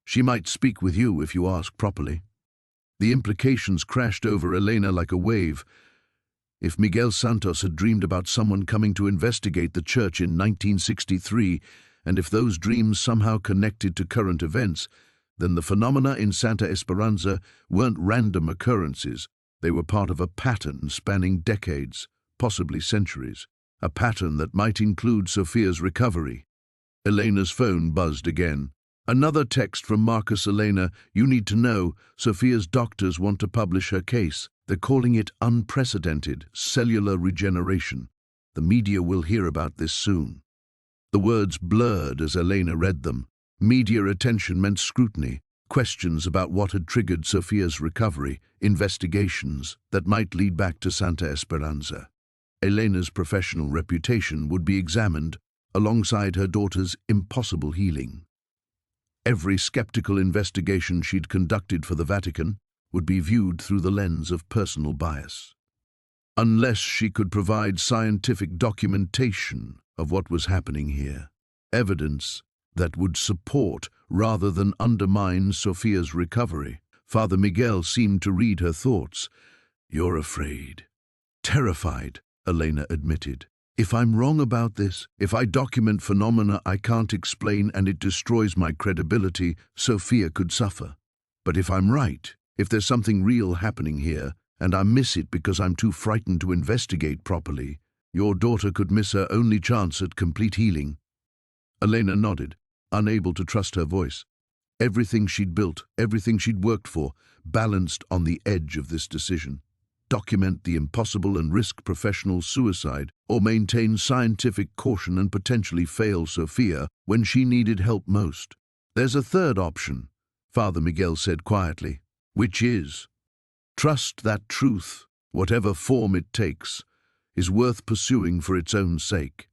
She might speak with you if you ask properly. The implications crashed over Elena like a wave. If Miguel Santos had dreamed about someone coming to investigate the church in 1963, and if those dreams somehow connected to current events, then the phenomena in Santa Esperanza weren't random occurrences. They were part of a pattern spanning decades, possibly centuries. A pattern that might include Sophia's recovery. Elena's phone buzzed again. Another text from Marcus. "Elena, you need to know, Sophia's doctors want to publish her case. They're calling it unprecedented cellular regeneration. The media will hear about this soon." The words blurred as Elena read them. Media attention meant scrutiny, questions about what had triggered Sophia's recovery, investigations that might lead back to Santa Esperanza. Elena's professional reputation would be examined alongside her daughter's impossible healing. Every skeptical investigation she'd conducted for the Vatican would be viewed through the lens of personal bias. Unless she could provide scientific documentation of what was happening here, evidence that would support rather than undermine Sophia's recovery. Father Miguel seemed to read her thoughts. "You're afraid." "Terrified," Elena admitted. "If I'm wrong about this, if I document phenomena I can't explain and it destroys my credibility, Sophia could suffer. But if I'm right, if there's something real happening here, and I miss it because I'm too frightened to investigate properly, your daughter could miss her only chance at complete healing." Elena nodded, unable to trust her voice. Everything she'd built, everything she'd worked for, balanced on the edge of this decision. Document the impossible and risk professional suicide, or maintain scientific caution and potentially fail Sophia when she needed help most. "There's a third option," Father Miguel said quietly, "which is, trust that truth, whatever form it takes, is worth pursuing for its own sake.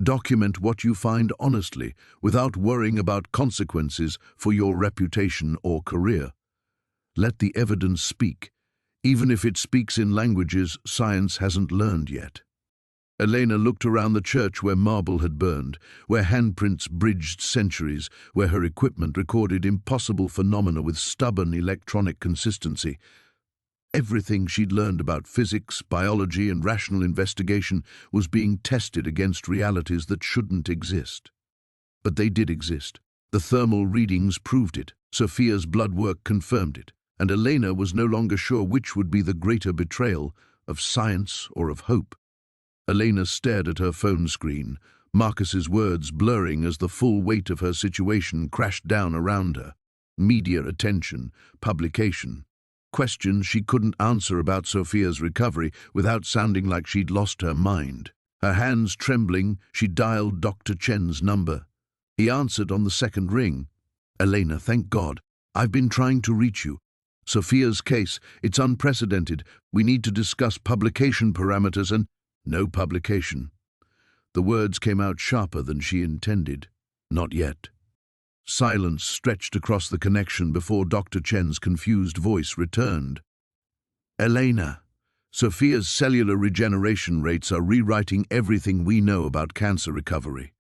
Document what you find honestly, without worrying about consequences for your reputation or career. Let the evidence speak, even if it speaks in languages science hasn't learned yet." Elena looked around the church where marble had burned, where handprints bridged centuries, where her equipment recorded impossible phenomena with stubborn electronic consistency. Everything she'd learned about physics, biology, and rational investigation was being tested against realities that shouldn't exist. But they did exist. The thermal readings proved it, Sophia's blood work confirmed it, and Elena was no longer sure which would be the greater betrayal, of science or of hope. Elena stared at her phone screen, Marcus's words blurring as the full weight of her situation crashed down around her. Media attention, publication, questions she couldn't answer about Sophia's recovery without sounding like she'd lost her mind. Her hands trembling, she dialed Dr. Chen's number. He answered on the second ring. "Elena, thank God. I've been trying to reach you. Sophia's case, it's unprecedented. We need to discuss publication parameters and—" "No publication." The words came out sharper than she intended. "Not yet." Silence stretched across the connection before Dr. Chen's confused voice returned. "Elena, Sophia's cellular regeneration rates are rewriting everything we know about cancer recovery.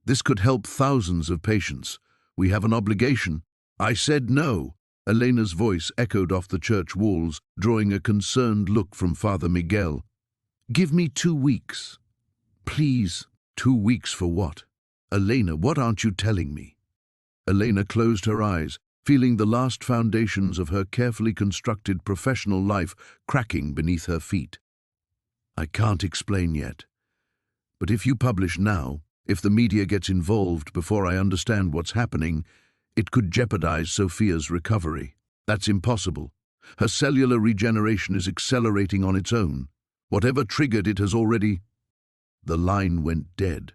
This could help thousands of patients. We have an obligation." "I said no." Elena's voice echoed off the church walls, drawing a concerned look from Father Miguel. "Give me 2 weeks. Please." "2 weeks for what?" "Elena, what aren't you telling me?" Elena closed her eyes, feeling the last foundations of her carefully constructed professional life cracking beneath her feet. "I can't explain yet. But if you publish now, if the media gets involved before I understand what's happening, it could jeopardize Sophia's recovery. That's impossible. Her cellular regeneration is accelerating on its own. Whatever triggered it has already—" The line went dead.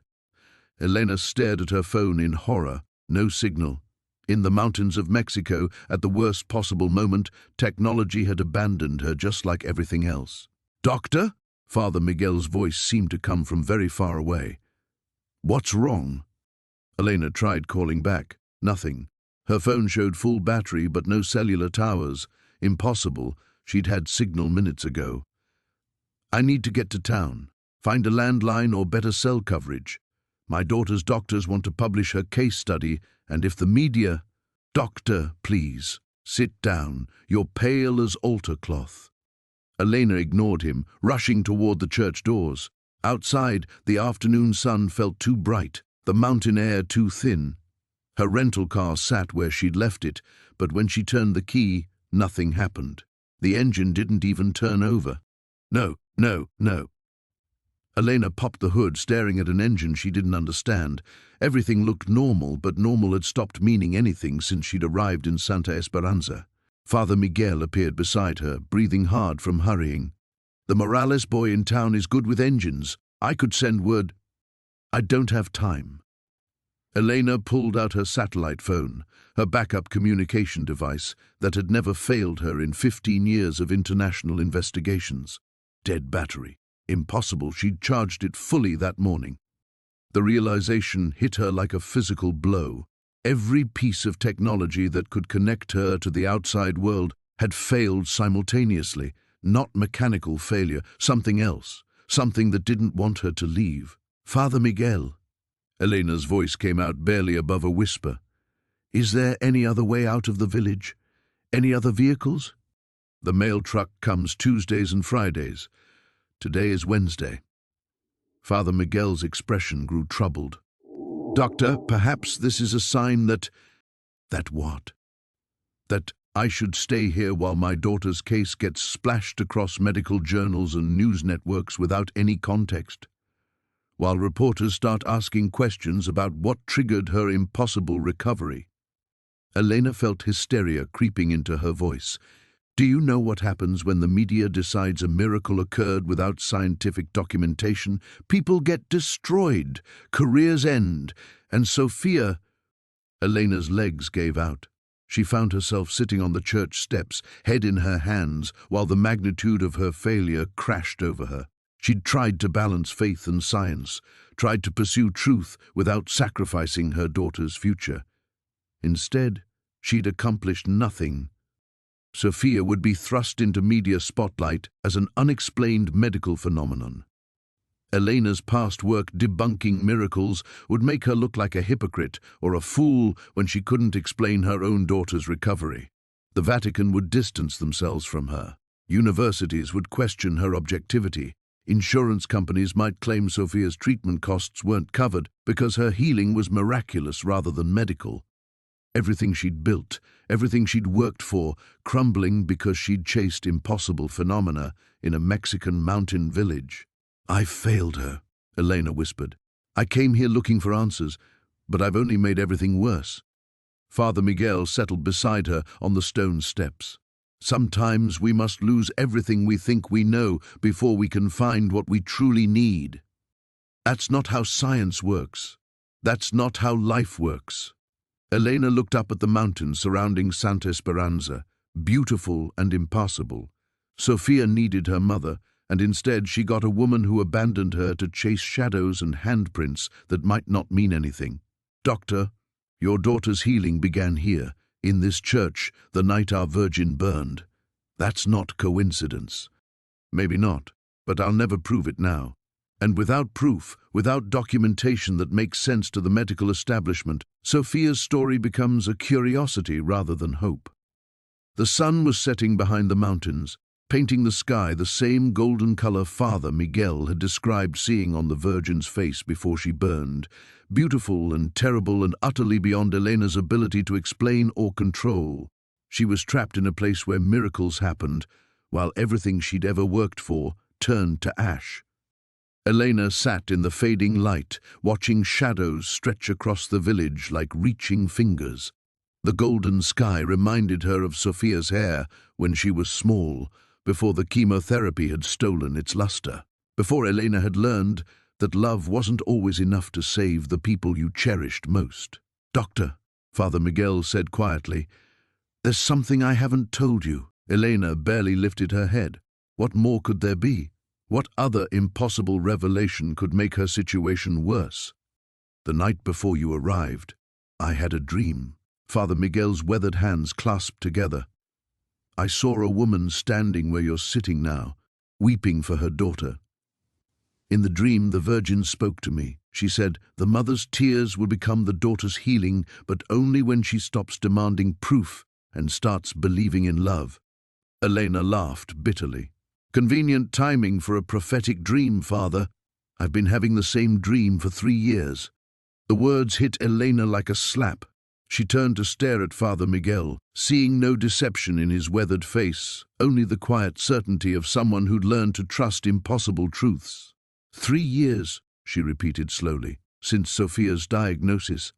Elena stared at her phone in horror. No signal. In the mountains of Mexico, at the worst possible moment, technology had abandoned her just like everything else. "Doctor?" Father Miguel's voice seemed to come from very far away. "What's wrong?" Elena tried calling back. Nothing. Her phone showed full battery but no cellular towers. Impossible. She'd had signal minutes ago. "I need to get to town. Find a landline or better cell coverage. My daughter's doctors want to publish her case study, and if the media—" "Doctor, please, sit down. You're pale as altar cloth." Elena ignored him, rushing toward the church doors. Outside, the afternoon sun felt too bright, the mountain air too thin. Her rental car sat where she'd left it, but when she turned the key, nothing happened. The engine didn't even turn over. "No, no, no." Elena popped the hood, staring at an engine she didn't understand. Everything looked normal, but normal had stopped meaning anything since she'd arrived in Santa Esperanza. Father Miguel appeared beside her, breathing hard from hurrying. "The Morales boy in town is good with engines. I could send word—" "I don't have time." Elena pulled out her satellite phone, her backup communication device that had never failed her in 15 years of international investigations. Dead battery. Impossible, she'd charged it fully that morning. The realization hit her like a physical blow. Every piece of technology that could connect her to the outside world had failed simultaneously. Not mechanical failure, something else, something that didn't want her to leave. "Father Miguel." Elena's voice came out barely above a whisper. "Is there any other way out of the village? Any other vehicles?" "The mail truck comes Tuesdays and Fridays. Today is Wednesday." Father Miguel's expression grew troubled. "Doctor, perhaps this is a sign that—" "That what?" "That I should stay here while my daughter's case gets splashed across medical journals and news networks without any context. While reporters start asking questions about what triggered her impossible recovery." Elena felt hysteria creeping into her voice. "Do you know what happens when the media decides a miracle occurred without scientific documentation? People get destroyed, careers end, and Sophia—" Elena's legs gave out. She found herself sitting on the church steps, head in her hands, while the magnitude of her failure crashed over her. She'd tried to balance faith and science, tried to pursue truth without sacrificing her daughter's future. Instead, she'd accomplished nothing. Sophia would be thrust into media spotlight as an unexplained medical phenomenon. Elena's past work debunking miracles would make her look like a hypocrite or a fool when she couldn't explain her own daughter's recovery. The Vatican would distance themselves from her. Universities would question her objectivity. Insurance companies might claim Sophia's treatment costs weren't covered because her healing was miraculous rather than medical. Everything she'd built, everything she'd worked for, crumbling because she'd chased impossible phenomena in a Mexican mountain village. "I failed her," Elena whispered. "I came here looking for answers, but I've only made everything worse." Father Miguel settled beside her on the stone steps. "Sometimes we must lose everything we think we know before we can find what we truly need. That's not how science works. That's not how life works." Elena looked up at the mountains surrounding Santa Esperanza, beautiful and impassable. Sophia needed her mother, and instead she got a woman who abandoned her to chase shadows and handprints that might not mean anything. "Doctor, your daughter's healing began here, in this church, the night our Virgin burned. That's not coincidence." "Maybe not, but I'll never prove it now." And without proof, without documentation that makes sense to the medical establishment, Sophia's story becomes a curiosity rather than hope. The sun was setting behind the mountains, painting the sky the same golden color Father Miguel had described seeing on the Virgin's face before she burned, beautiful and terrible and utterly beyond Elena's ability to explain or control. She was trapped in a place where miracles happened, while everything she'd ever worked for turned to ash. Elena sat in the fading light, watching shadows stretch across the village like reaching fingers. The golden sky reminded her of Sophia's hair when she was small, before the chemotherapy had stolen its luster, before Elena had learned that love wasn't always enough to save the people you cherished most. "Doctor," Father Miguel said quietly, "there's something I haven't told you." Elena barely lifted her head. What more could there be? What other impossible revelation could make her situation worse? "The night before you arrived, I had a dream." Father Miguel's weathered hands clasped together. "I saw a woman standing where you're sitting now, weeping for her daughter. In the dream, the Virgin spoke to me. She said, the mother's tears will become the daughter's healing, but only when she stops demanding proof and starts believing in love." Elena laughed bitterly. "Convenient timing for a prophetic dream, Father. I've been having the same dream for 3 years." The words hit Elena like a slap. She turned to stare at Father Miguel, seeing no deception in his weathered face, only the quiet certainty of someone who'd learned to trust impossible truths. 3 years, she repeated slowly, "since Sophia's diagnosis.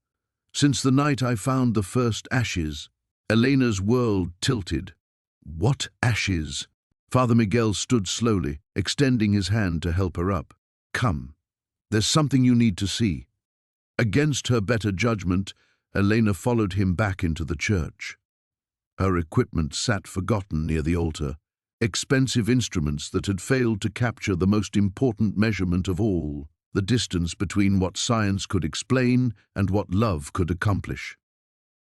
Since the night I found the first ashes." Elena's world tilted. "What ashes?" Father Miguel stood slowly, extending his hand to help her up. "Come, there's something you need to see." Against her better judgment, Elena followed him back into the church. Her equipment sat forgotten near the altar, expensive instruments that had failed to capture the most important measurement of all, the distance between what science could explain and what love could accomplish.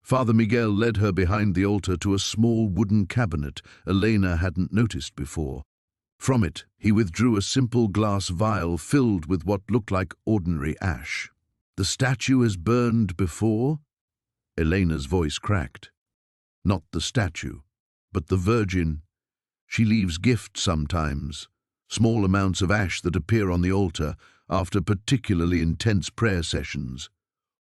Father Miguel led her behind the altar to a small wooden cabinet Elena hadn't noticed before. From it, he withdrew a simple glass vial filled with what looked like ordinary ash. "The statue has burned before?" Elena's voice cracked. "Not the statue, but the Virgin. She leaves gifts sometimes, small amounts of ash that appear on the altar after particularly intense prayer sessions.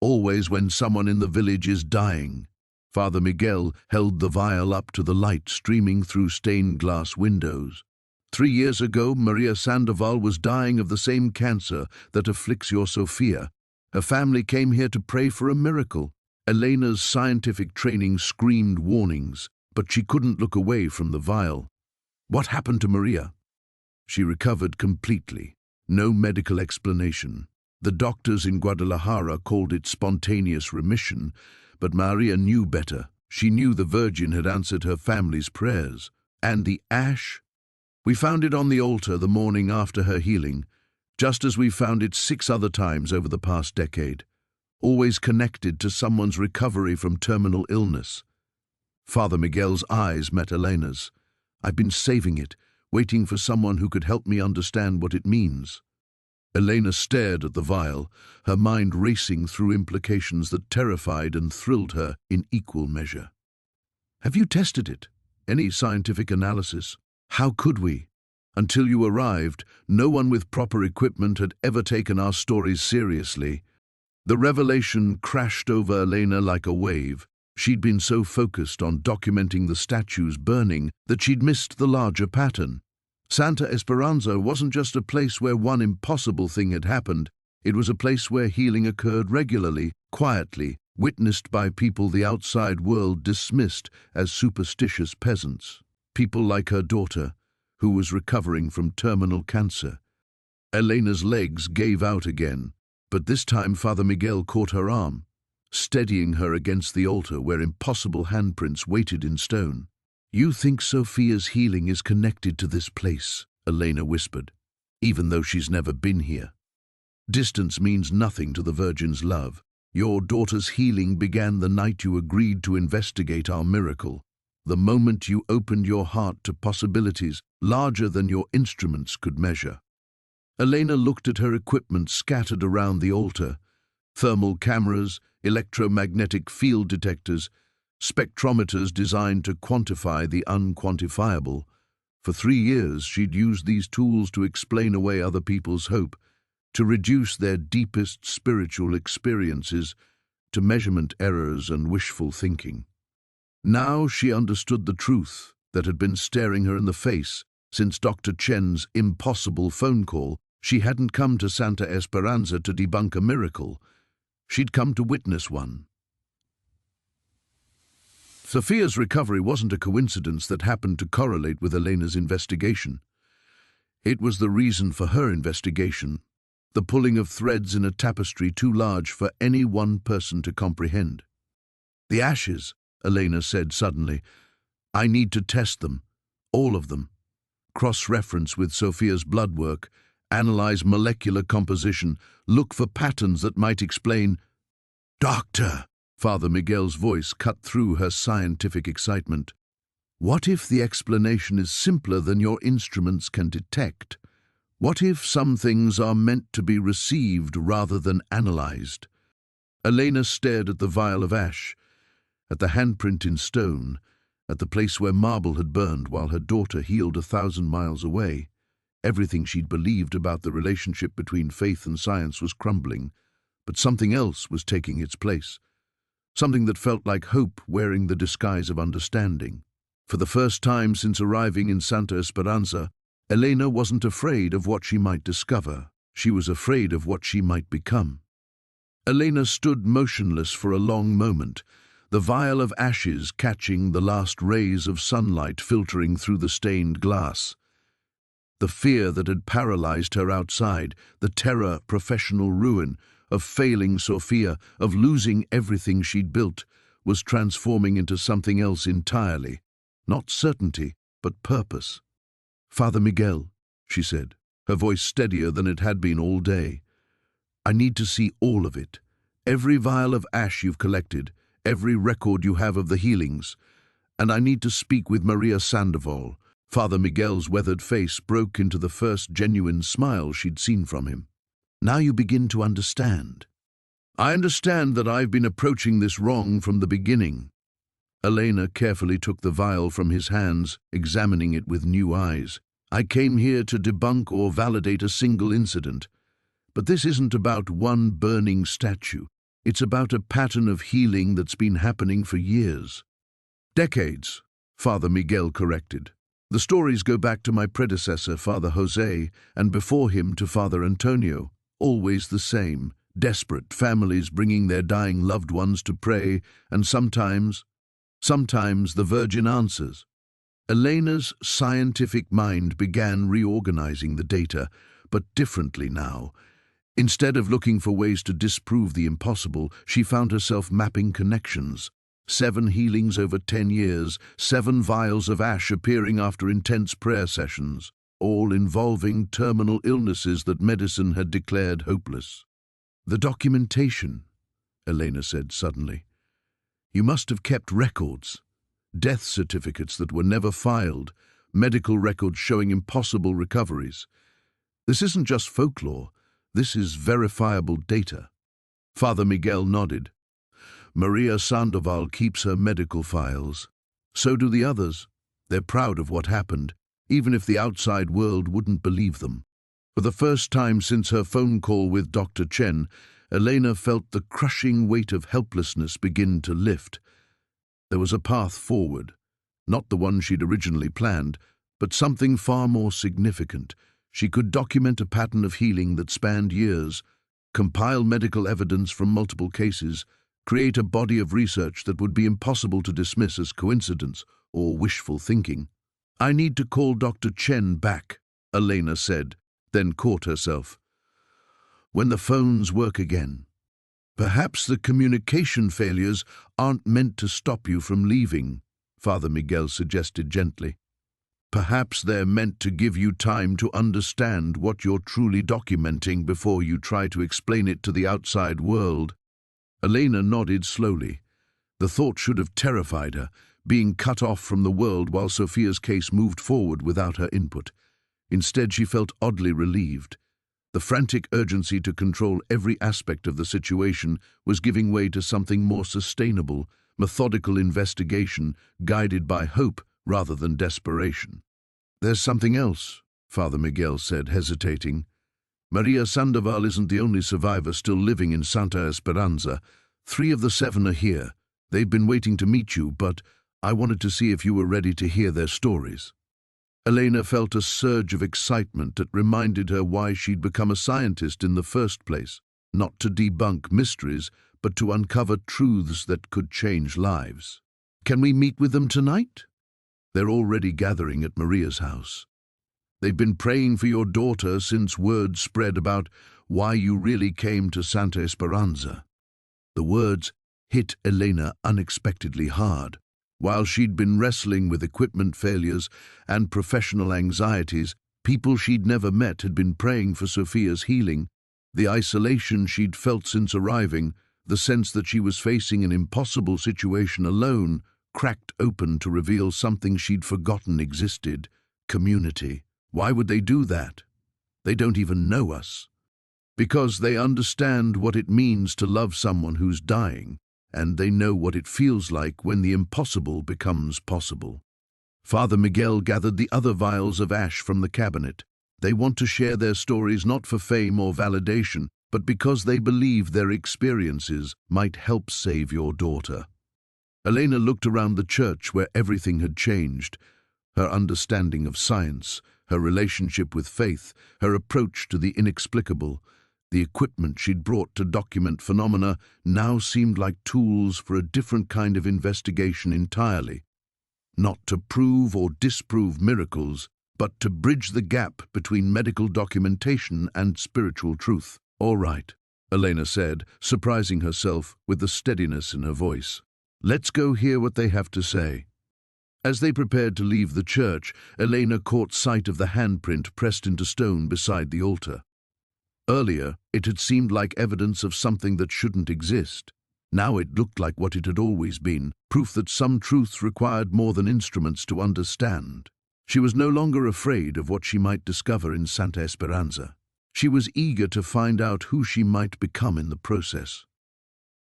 Always when someone in the village is dying." Father Miguel held the vial up to the light streaming through stained glass windows. 3 years ago, Maria Sandoval was dying of the same cancer that afflicts your Sophia. Her family came here to pray for a miracle. Elena's scientific training screamed warnings, but she couldn't look away from the vial. "What happened to Maria?" "She recovered completely. No medical explanation. The doctors in Guadalajara called it spontaneous remission, but Maria knew better. She knew the Virgin had answered her family's prayers. And the ash? We found it on the altar the morning after her healing, just as we found it 6 other times over the past decade, always connected to someone's recovery from terminal illness." Father Miguel's eyes met Elena's. "I've been saving it, waiting for someone who could help me understand what it means." Elena stared at the vial, her mind racing through implications that terrified and thrilled her in equal measure. "Have you tested it? Any scientific analysis?" "How could we? Until you arrived, no one with proper equipment had ever taken our stories seriously." The revelation crashed over Elena like a wave. She'd been so focused on documenting the statues burning that she'd missed the larger pattern. Santa Esperanza wasn't just a place where one impossible thing had happened. It was a place where healing occurred regularly, quietly, witnessed by people the outside world dismissed as superstitious peasants. People like her daughter, who was recovering from terminal cancer. Elena's legs gave out again, but this time Father Miguel caught her arm, steadying her against the altar where impossible handprints waited in stone. "You think Sophia's healing is connected to this place," Elena whispered, "even though she's never been here. Distance means nothing to the Virgin's love. Your daughter's healing began the night you agreed to investigate our miracle, the moment you opened your heart to possibilities larger than your instruments could measure." Elena looked at her equipment scattered around the altar: thermal cameras, electromagnetic field detectors, spectrometers designed to quantify the unquantifiable. For 3 years, she'd used these tools to explain away other people's hope, to reduce their deepest spiritual experiences to measurement errors and wishful thinking. Now she understood the truth that had been staring her in the face since Dr. Chen's impossible phone call. She hadn't come to Santa Esperanza to debunk a miracle. She'd come to witness one. Sophia's recovery wasn't a coincidence that happened to correlate with Elena's investigation. It was the reason for her investigation, the pulling of threads in a tapestry too large for any one person to comprehend. "The ashes," Elena said suddenly. "I need to test them, all of them. Cross-reference with Sophia's blood work, analyze molecular composition, look for patterns that might explain—" "Doctor!" Father Miguel's voice cut through her scientific excitement. "What if the explanation is simpler than your instruments can detect? What if some things are meant to be received rather than analyzed?" Elena stared at the vial of ash, at the handprint in stone, at the place where marble had burned while her daughter healed 1,000 miles away. Everything she'd believed about the relationship between faith and science was crumbling, but something else was taking its place. Something that felt like hope wearing the disguise of understanding. For the first time since arriving in Santa Esperanza, Elena wasn't afraid of what she might discover. She was afraid of what she might become. Elena stood motionless for a long moment, the vial of ashes catching the last rays of sunlight filtering through the stained glass. The fear that had paralyzed her outside, the terror, professional ruin, of failing Sophia, of losing everything she'd built, was transforming into something else entirely. Not certainty, but purpose. "Father Miguel," she said, her voice steadier than it had been all day. "I need to see all of it. Every vial of ash you've collected, every record you have of the healings. And I need to speak with Maria Sandoval." Father Miguel's weathered face broke into the first genuine smile she'd seen from him. "Now you begin to understand." "I understand that I've been approaching this wrong from the beginning." Elena carefully took the vial from his hands, examining it with new eyes. "I came here to debunk or validate a single incident. But this isn't about one burning statue. It's about a pattern of healing that's been happening for years." "Decades," Father Miguel corrected. "The stories go back to my predecessor, Father Jose, and before him to Father Antonio. Always the same, desperate families bringing their dying loved ones to pray, and sometimes the Virgin answers." Elena's scientific mind began reorganizing the data, but differently now. Instead of looking for ways to disprove the impossible, she found herself mapping connections. 7 healings over 10 years, 7 vials of ash appearing after intense prayer sessions, all involving terminal illnesses that medicine had declared hopeless. "The documentation," Elena said suddenly. "You must have kept records. Death certificates that were never filed, medical records showing impossible recoveries. This isn't just folklore. This is verifiable data. Father Miguel nodded. Maria Sandoval keeps her medical files. So do the others. They're proud of what happened, even if the outside world wouldn't believe them. For the first time since her phone call with Dr. Chen, Elena felt the crushing weight of helplessness begin to lift. There was a path forward, not the one she'd originally planned, but something far more significant. She could document a pattern of healing that spanned years, compile medical evidence from multiple cases, create a body of research that would be impossible to dismiss as coincidence or wishful thinking. "I need to call Dr. Chen back," Elena said, then caught herself. "When the phones work again. Perhaps the communication failures aren't meant to stop you from leaving," Father Miguel suggested gently. "Perhaps they're meant to give you time to understand what you're truly documenting before you try to explain it to the outside world." Elena nodded slowly. The thought should have terrified her, being cut off from the world while Sophia's case moved forward without her input. Instead, she felt oddly relieved. The frantic urgency to control every aspect of the situation was giving way to something more sustainable, methodical investigation guided by hope rather than desperation. "There's something else," Father Miguel said, hesitating. "Maria Sandoval isn't the only survivor still living in Santa Esperanza. 3 of the 7 are here. They've been waiting to meet you, but I wanted to see if you were ready to hear their stories." Elena felt a surge of excitement that reminded her why she'd become a scientist in the first place, not to debunk mysteries, but to uncover truths that could change lives. "Can we meet with them tonight?" "They're already gathering at Maria's house. They've been praying for your daughter since word spread about why you really came to Santa Esperanza." The words hit Elena unexpectedly hard. While she'd been wrestling with equipment failures and professional anxieties, people she'd never met had been praying for Sophia's healing. The isolation she'd felt since arriving, the sense that she was facing an impossible situation alone, cracked open to reveal something she'd forgotten existed: community. Why would they do that? They don't even know us. Because they understand what it means to love someone who's dying, and they know what it feels like when the impossible becomes possible. Father Miguel gathered the other vials of ash from the cabinet. They want to share their stories not for fame or validation, but because they believe their experiences might help save your daughter. Elena looked around the church where everything had changed. Her understanding of science, her relationship with faith, her approach to the inexplicable. The equipment she'd brought to document phenomena now seemed like tools for a different kind of investigation entirely. Not to prove or disprove miracles, but to bridge the gap between medical documentation and spiritual truth. "All right," Elena said, surprising herself with the steadiness in her voice. "Let's go hear what they have to say." As they prepared to leave the church, Elena caught sight of the handprint pressed into stone beside the altar. Earlier, it had seemed like evidence of something that shouldn't exist. Now it looked like what it had always been, proof that some truths required more than instruments to understand. She was no longer afraid of what she might discover in Santa Esperanza. She was eager to find out who she might become in the process.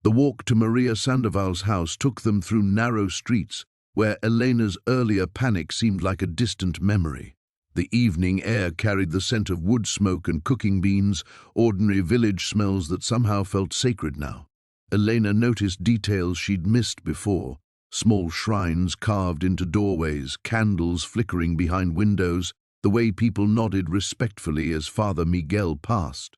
The walk to Maria Sandoval's house took them through narrow streets where Elena's earlier panic seemed like a distant memory. The evening air carried the scent of wood smoke and cooking beans, ordinary village smells that somehow felt sacred now. Elena noticed details she'd missed before: small shrines carved into doorways, candles flickering behind windows, the way people nodded respectfully as Father Miguel passed.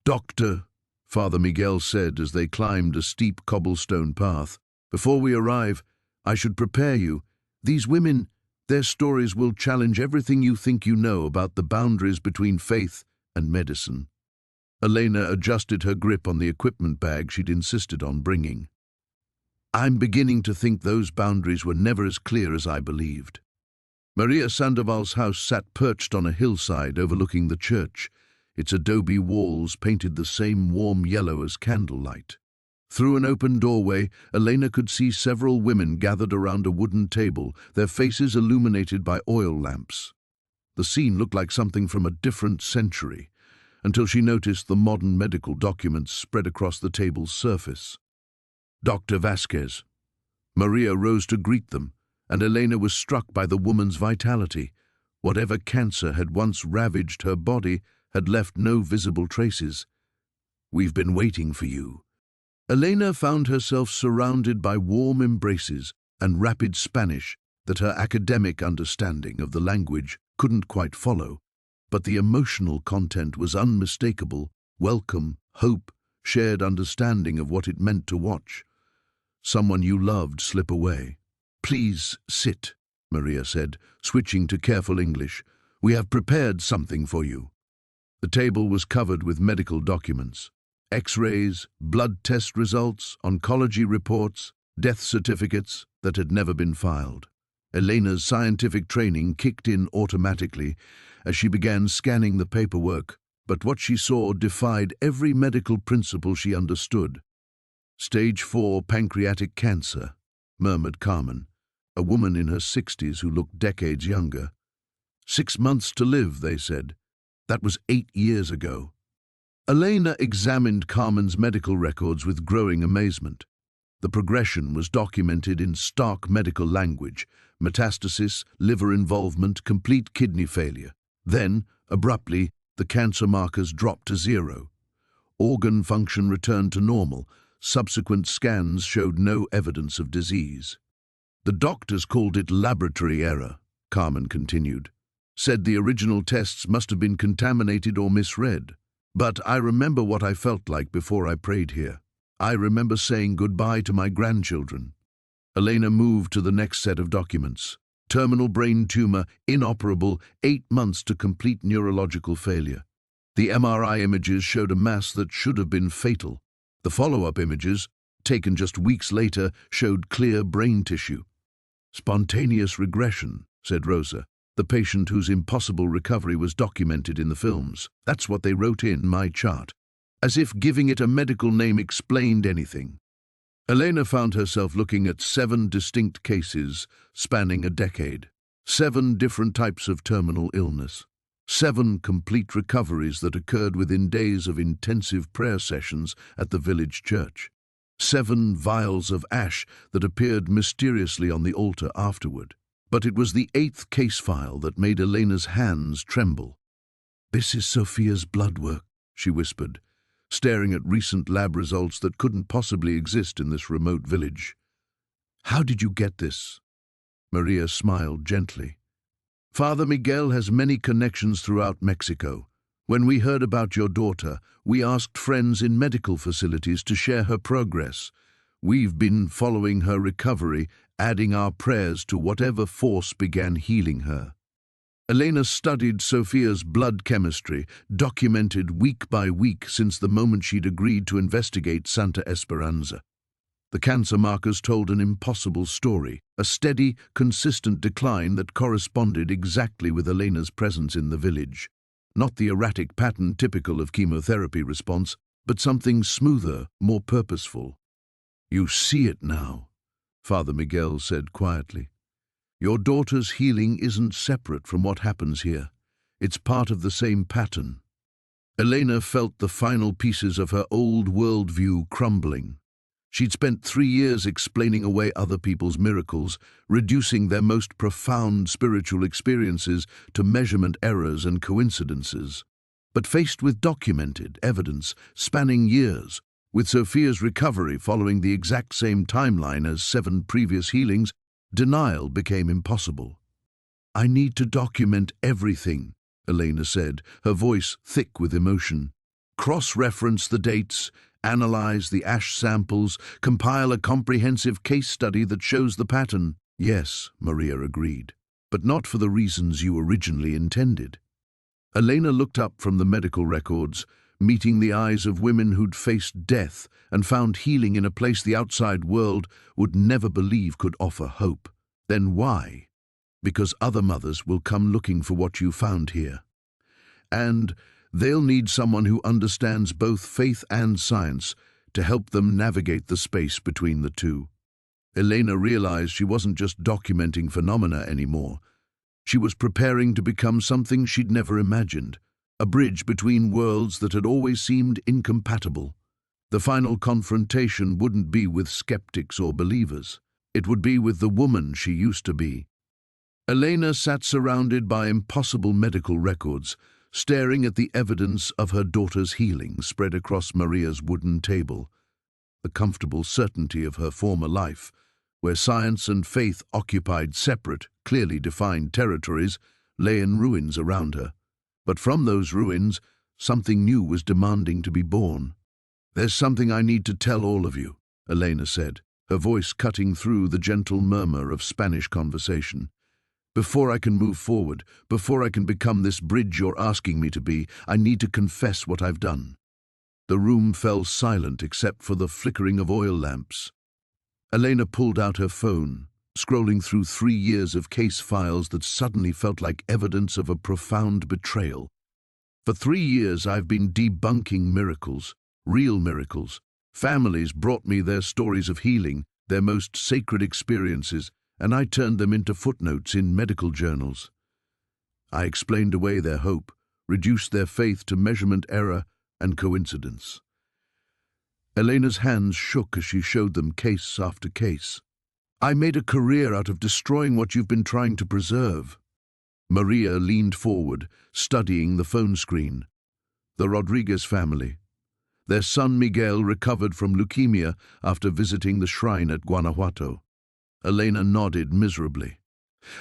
"Doctor," Father Miguel said as they climbed a steep cobblestone path, "before we arrive, I should prepare you. These women, their stories will challenge everything you think you know about the boundaries between faith and medicine." Elena adjusted her grip on the equipment bag she'd insisted on bringing. "I'm beginning to think those boundaries were never as clear as I believed." Maria Sandoval's house sat perched on a hillside overlooking the church, its adobe walls painted the same warm yellow as candlelight. Through an open doorway, Elena could see several women gathered around a wooden table, their faces illuminated by oil lamps. The scene looked like something from a different century. until she noticed the modern medical documents spread across the table's surface. Dr. Vasquez. Maria rose to greet them, and Elena was struck by the woman's vitality. Whatever cancer had once ravaged her body had left no visible traces. "We've been waiting for you." Elena found herself surrounded by warm embraces and rapid Spanish that her academic understanding of the language couldn't quite follow, but the emotional content was unmistakable: welcome, hope, shared understanding of what it meant to watch someone you loved slip away. "Please sit," Maria said, switching to careful English. "We have prepared something for you." The table was covered with medical documents: X-rays, blood test results, oncology reports, death certificates that had never been filed. Elena's scientific training kicked in automatically as she began scanning the paperwork, but what she saw defied every medical principle she understood. "Stage 4 pancreatic cancer," murmured Carmen, a woman in her 60s who looked decades younger. 6 months to live, they said. That was 8 years ago. Elena examined Carmen's medical records with growing amazement. The progression was documented in stark medical language: metastasis, liver involvement, complete kidney failure. Then, abruptly, the cancer markers dropped to 0. Organ function returned to normal. Subsequent scans showed no evidence of disease. "The doctors called it laboratory error," Carmen continued. "Said the original tests must have been contaminated or misread. But I remember what I felt like before I prayed here. I remember saying goodbye to my grandchildren." Elena moved to the next set of documents. Terminal brain tumor, inoperable, 8 months to complete neurological failure. The MRI images showed a mass that should have been fatal. The follow-up images, taken just weeks later, showed clear brain tissue. "Spontaneous regression," said Rosa, the patient whose impossible recovery was documented in the films. That's what they wrote in my chart, as if giving it a medical name explained anything. Elena found herself looking at 7 distinct cases spanning a decade. 7 different types of terminal illness. 7 complete recoveries that occurred within days of intensive prayer sessions at the village church. 7 vials of ash that appeared mysteriously on the altar afterward. But it was the 8th case file that made Elena's hands tremble. "This is Sophia's blood work," she whispered, staring at recent lab results that couldn't possibly exist in this remote village. "How did you get this?" Maria smiled gently. "Father Miguel has many connections throughout Mexico. When we heard about your daughter, we asked friends in medical facilities to share her progress. We've been following her recovery, adding our prayers to whatever force began healing her." Elena studied Sophia's blood chemistry, documented week by week since the moment she'd agreed to investigate Santa Esperanza. The cancer markers told an impossible story, a steady, consistent decline that corresponded exactly with Elena's presence in the village. Not the erratic pattern typical of chemotherapy response, but something smoother, more purposeful. "You see it now," Father Miguel said quietly. "Your daughter's healing isn't separate from what happens here. It's part of the same pattern." Elena felt the final pieces of her old worldview crumbling. She'd spent 3 years explaining away other people's miracles, reducing their most profound spiritual experiences to measurement errors and coincidences. But faced with documented evidence spanning years, with Sophia's recovery following the exact same timeline as 7 previous healings, denial became impossible. "I need to document everything," Elena said, her voice thick with emotion. "Cross-reference the dates, analyze the ash samples, compile a comprehensive case study that shows the pattern." "Yes," Maria agreed, "but not for the reasons you originally intended." Elena looked up from the medical records, meeting the eyes of women who'd faced death and found healing in a place the outside world would never believe could offer hope. "Then why?" "Because other mothers will come looking for what you found here. And they'll need someone who understands both faith and science to help them navigate the space between the two." Elena realized she wasn't just documenting phenomena anymore. She was preparing to become something she'd never imagined, a bridge between worlds that had always seemed incompatible. The final confrontation wouldn't be with skeptics or believers. It would be with the woman she used to be. Elena sat surrounded by impossible medical records, staring at the evidence of her daughter's healing spread across Maria's wooden table. The comfortable certainty of her former life, where science and faith occupied separate, clearly defined territories, lay in ruins around her. But from those ruins, something new was demanding to be born. "There's something I need to tell all of you," Elena said, her voice cutting through the gentle murmur of Spanish conversation. "Before I can move forward, before I can become this bridge you're asking me to be, I need to confess what I've done." The room fell silent except for the flickering of oil lamps. Elena pulled out her phone, scrolling through 3 years of case files that suddenly felt like evidence of a profound betrayal. "For 3 years I've been debunking miracles, real miracles. Families brought me their stories of healing, their most sacred experiences, and I turned them into footnotes in medical journals. I explained away their hope, reduced their faith to measurement error and coincidence." Elena's hands shook as she showed them case after case. "I made a career out of destroying what you've been trying to preserve." Maria leaned forward, studying the phone screen. The Rodriguez family. Their son Miguel recovered from leukemia after visiting the shrine at Guanajuato. Elena nodded miserably.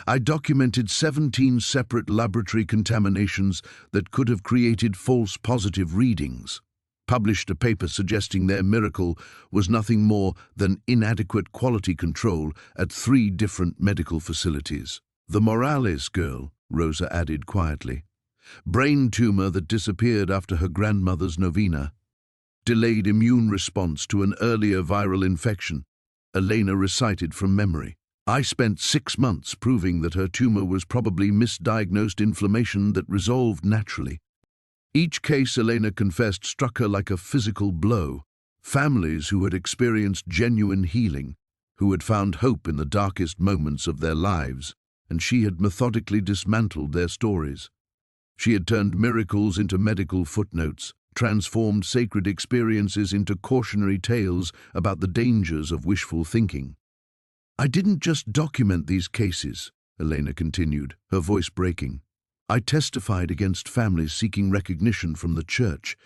"I documented 17 separate laboratory contaminations that could have created false positive readings. Published a paper suggesting their miracle was nothing more than inadequate quality control at 3 different medical facilities." "The Morales girl," Rosa added quietly. "Brain tumor that disappeared after her grandmother's novena. Delayed immune response to an earlier viral infection," Elena recited from memory. "I spent 6 months proving that her tumor was probably misdiagnosed inflammation that resolved naturally." Each case, Elena confessed, struck her like a physical blow. Families who had experienced genuine healing, who had found hope in the darkest moments of their lives, and she had methodically dismantled their stories. She had turned miracles into medical footnotes, transformed sacred experiences into cautionary tales about the dangers of wishful thinking. "I didn't just document these cases," Elena continued, her voice breaking. "I testified against families seeking recognition from the church.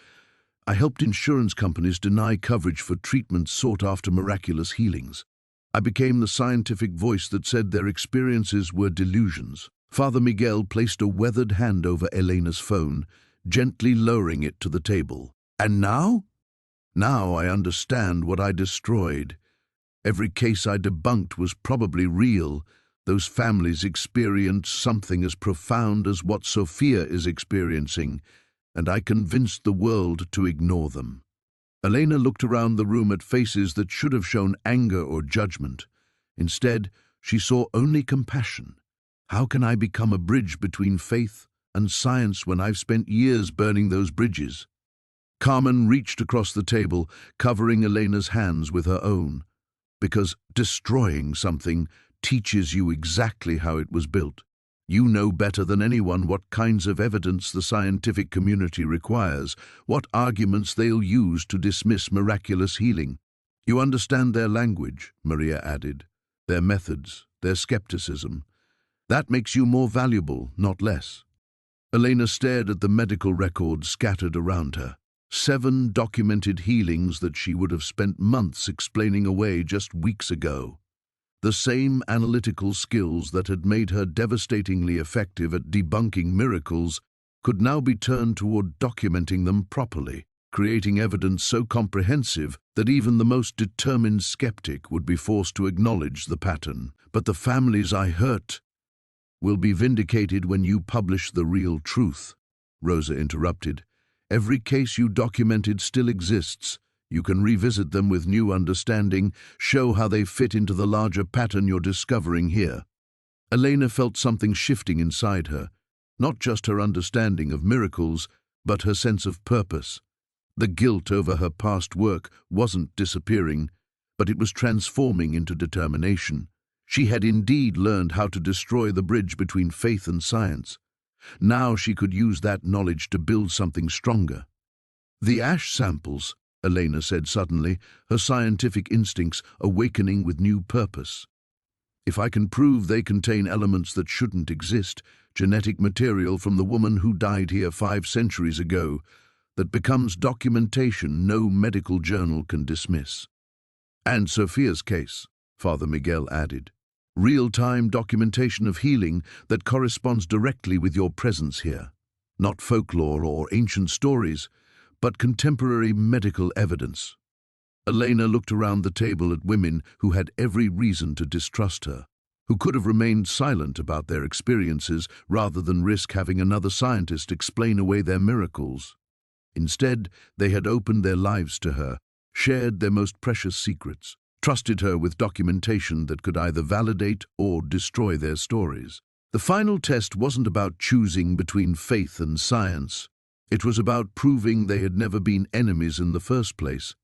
I helped insurance companies deny coverage for treatments sought after miraculous healings. I became the scientific voice that said their experiences were delusions." Father Miguel placed a weathered hand over Elena's phone, gently lowering it to the table. "And now? Now I understand what I destroyed. Every case I debunked was probably real. Those families experienced something as profound as what Sophia is experiencing, and I convinced the world to ignore them." Elena looked around the room at faces that should have shown anger or judgment. Instead, she saw only compassion. "How can I become a bridge between faith and science when I've spent years burning those bridges?" Carmen reached across the table, covering Elena's hands with her own. "Because destroying something teaches you exactly how it was built. You know better than anyone what kinds of evidence the scientific community requires, what arguments they'll use to dismiss miraculous healing. You understand their language," Maria added, "their methods, their skepticism. That makes you more valuable, not less." Elena stared at the medical records scattered around her. 7 documented healings that she would have spent months explaining away just weeks ago. The same analytical skills that had made her devastatingly effective at debunking miracles could now be turned toward documenting them properly, creating evidence so comprehensive that even the most determined skeptic would be forced to acknowledge the pattern. "But the families I hurt will be vindicated when you publish the real truth," Rosa interrupted. "Every case you documented still exists. You can revisit them with new understanding, show how they fit into the larger pattern you're discovering here." Elena felt something shifting inside her, not just her understanding of miracles, but her sense of purpose. The guilt over her past work wasn't disappearing, but it was transforming into determination. She had indeed learned how to destroy the bridge between faith and science. Now she could use that knowledge to build something stronger. The ash samples, Elena said suddenly, her scientific instincts awakening with new purpose. If I can prove they contain elements that shouldn't exist, genetic material from the woman who died here 5 centuries ago, that becomes documentation no medical journal can dismiss. And Sophia's case, Father Miguel added. Real-time documentation of healing that corresponds directly with your presence here. Not folklore or ancient stories, but contemporary medical evidence. Elena looked around the table at women who had every reason to distrust her, who could have remained silent about their experiences rather than risk having another scientist explain away their miracles. Instead, they had opened their lives to her, shared their most precious secrets, trusted her with documentation that could either validate or destroy their stories. The final test wasn't about choosing between faith and science. It was about proving they had never been enemies in the first place.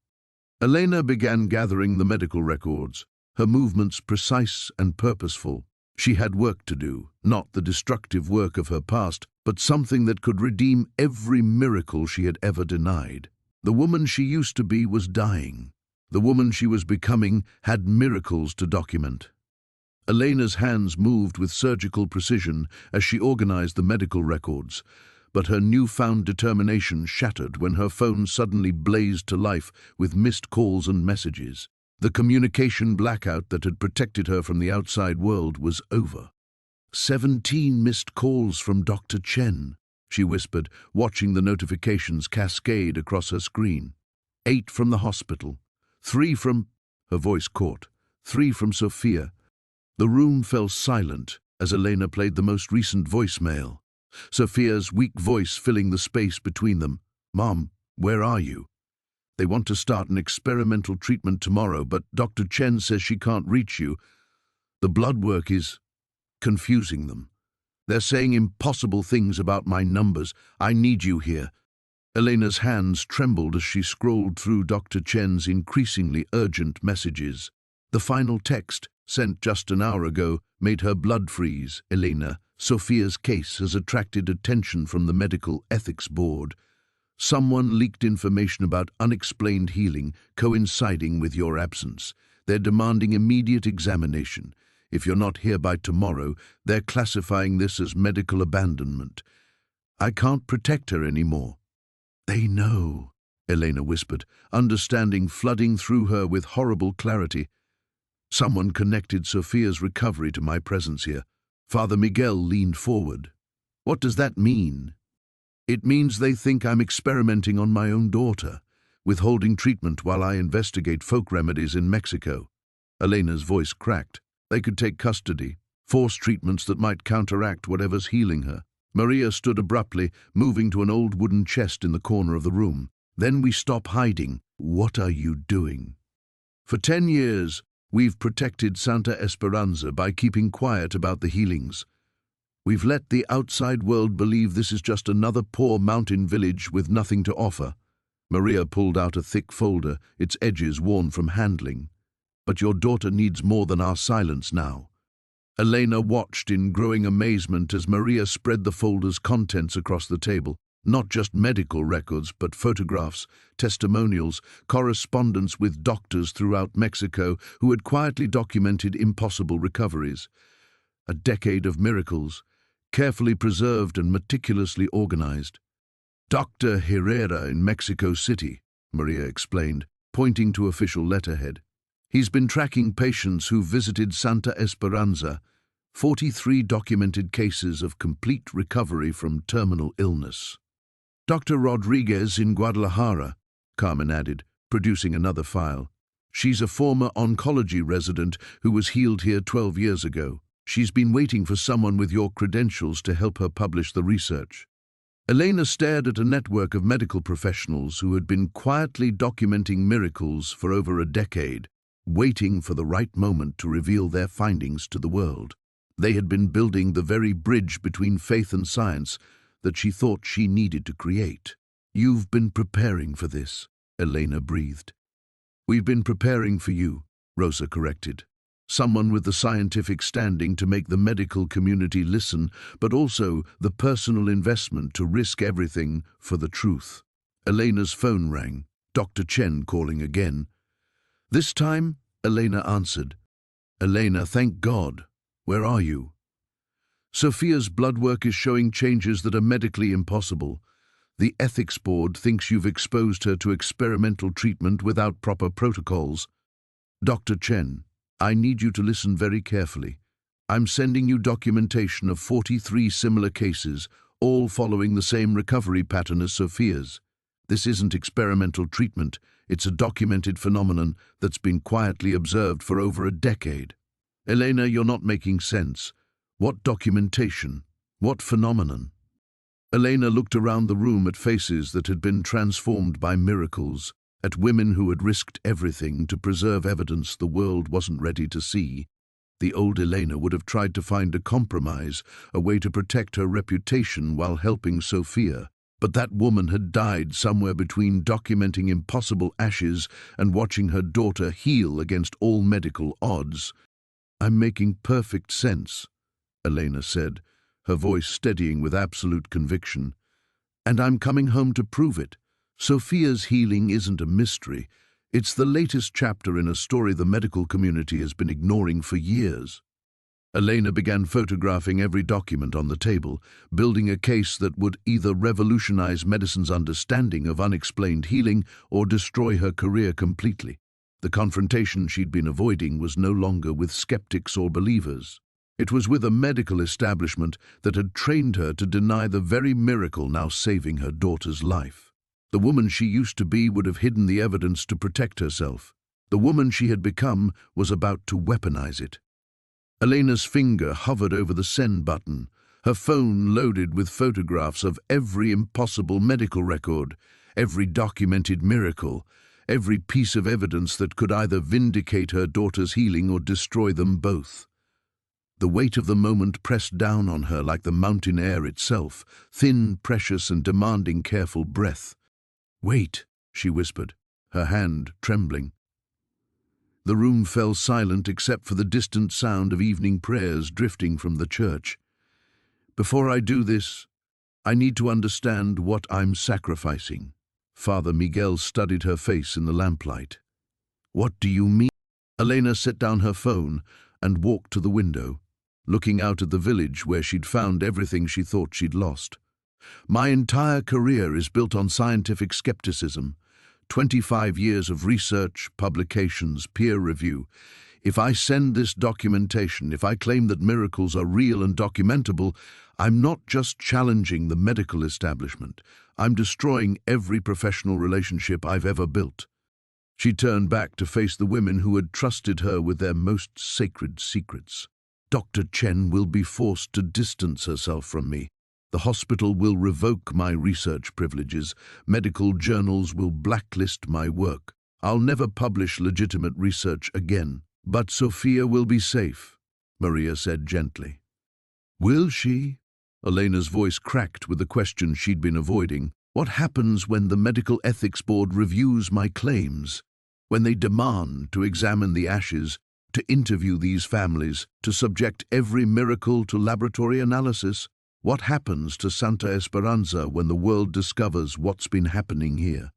Elena began gathering the medical records, her movements precise and purposeful. She had work to do, not the destructive work of her past, but something that could redeem every miracle she had ever denied. The woman she used to be was dying. The woman she was becoming had miracles to document. Elena's hands moved with surgical precision as she organized the medical records, but her newfound determination shattered when her phone suddenly blazed to life with missed calls and messages. The communication blackout that had protected her from the outside world was over. 17 missed calls from Dr. Chen, she whispered, watching the notifications cascade across her screen. 8 from the hospital. 3 from... Her voice caught. 3 from Sophia. The room fell silent as Elena played the most recent voicemail. Sophia's weak voice filling the space between them. "Mom, where are you? They want to start an experimental treatment tomorrow, but Dr. Chen says she can't reach you. The blood work is confusing them. They're saying impossible things about my numbers. I need you here." Elena's hands trembled as she scrolled through Dr. Chen's increasingly urgent messages. The final text, sent just an hour ago, made her blood freeze. "Elena, Sophia's case has attracted attention from the Medical Ethics Board. Someone leaked information about unexplained healing coinciding with your absence. They're demanding immediate examination. If you're not here by tomorrow, they're classifying this as medical abandonment. I can't protect her anymore." "They know," Elena whispered, understanding flooding through her with horrible clarity. "Someone connected Sophia's recovery to my presence here." Father Miguel leaned forward. "What does that mean?" "It means they think I'm experimenting on my own daughter, withholding treatment while I investigate folk remedies in Mexico." Elena's voice cracked. "They could take custody, force treatments that might counteract whatever's healing her." Maria stood abruptly, moving to an old wooden chest in the corner of the room. "Then we stop hiding." "What are you doing?" "For 10 years, we've protected Santa Esperanza by keeping quiet about the healings. We've let the outside world believe this is just another poor mountain village with nothing to offer." Maria pulled out a thick folder, its edges worn from handling. "But your daughter needs more than our silence now." Elena watched in growing amazement as Maria spread the folder's contents across the table. Not just medical records, but photographs, testimonials, correspondence with doctors throughout Mexico who had quietly documented impossible recoveries. A decade of miracles, carefully preserved and meticulously organized. "Dr. Herrera in Mexico City," Maria explained, pointing to official letterhead. "He's been tracking patients who visited Santa Esperanza, 43 documented cases of complete recovery from terminal illness." "Dr. Rodriguez in Guadalajara," Carmen added, producing another file. "She's a former oncology resident who was healed here 12 years ago. She's been waiting for someone with your credentials to help her publish the research." Elena stared at a network of medical professionals who had been quietly documenting miracles for over a decade, waiting for the right moment to reveal their findings to the world. They had been building the very bridge between faith and science that she thought she needed to create. "You've been preparing for this," Elena breathed. "We've been preparing for you," Rosa corrected. Someone with the scientific standing to make the medical community listen, but also the personal investment to risk everything for the truth. Elena's phone rang, Dr. Chen calling again. This time, Elena answered. Elena, thank God. Where are you? Sophia's blood work is showing changes that are medically impossible. The ethics board thinks you've exposed her to experimental treatment without proper protocols. Dr. Chen, I need you to listen very carefully. I'm sending you documentation of 43 similar cases, all following the same recovery pattern as Sophia's. This isn't experimental treatment, it's a documented phenomenon that's been quietly observed for over a decade. Elena, you're not making sense. What documentation? What phenomenon? Elena looked around the room at faces that had been transformed by miracles, at women who had risked everything to preserve evidence the world wasn't ready to see. The old Elena would have tried to find a compromise, a way to protect her reputation while helping Sophia. But that woman had died somewhere between documenting impossible ashes and watching her daughter heal against all medical odds. I'm making perfect sense, Elena said, her voice steadying with absolute conviction. And I'm coming home to prove it. Sophia's healing isn't a mystery. It's the latest chapter in a story the medical community has been ignoring for years. Elena began photographing every document on the table, building a case that would either revolutionize medicine's understanding of unexplained healing or destroy her career completely. The confrontation she'd been avoiding was no longer with skeptics or believers. It was with a medical establishment that had trained her to deny the very miracle now saving her daughter's life. The woman she used to be would have hidden the evidence to protect herself. The woman she had become was about to weaponize it. Elena's finger hovered over the send button, her phone loaded with photographs of every impossible medical record, every documented miracle, every piece of evidence that could either vindicate her daughter's healing or destroy them both. The weight of the moment pressed down on her like the mountain air itself, thin, precious, and demanding careful breath. "Wait," she whispered, her hand trembling. The room fell silent except for the distant sound of evening prayers drifting from the church. "Before I do this, I need to understand what I'm sacrificing." Father Miguel studied her face in the lamplight. "What do you mean?" Elena set down her phone and walked to the window, looking out at the village where she'd found everything she thought she'd lost. "My entire career is built on scientific skepticism. 25 years of research, publications, peer review. If I send this documentation, if I claim that miracles are real and documentable, I'm not just challenging the medical establishment. I'm destroying every professional relationship I've ever built." She turned back to face the women who had trusted her with their most sacred secrets. "Dr. Chen will be forced to distance herself from me. The hospital will revoke my research privileges. Medical journals will blacklist my work. I'll never publish legitimate research again. But Sophia will be safe," Maria said gently. "Will she?" Elena's voice cracked with the question she'd been avoiding. "What happens when the Medical Ethics Board reviews my claims? When they demand to examine the ashes, to interview these families, to subject every miracle to laboratory analysis? What happens to Santa Esperanza when the world discovers what's been happening here?"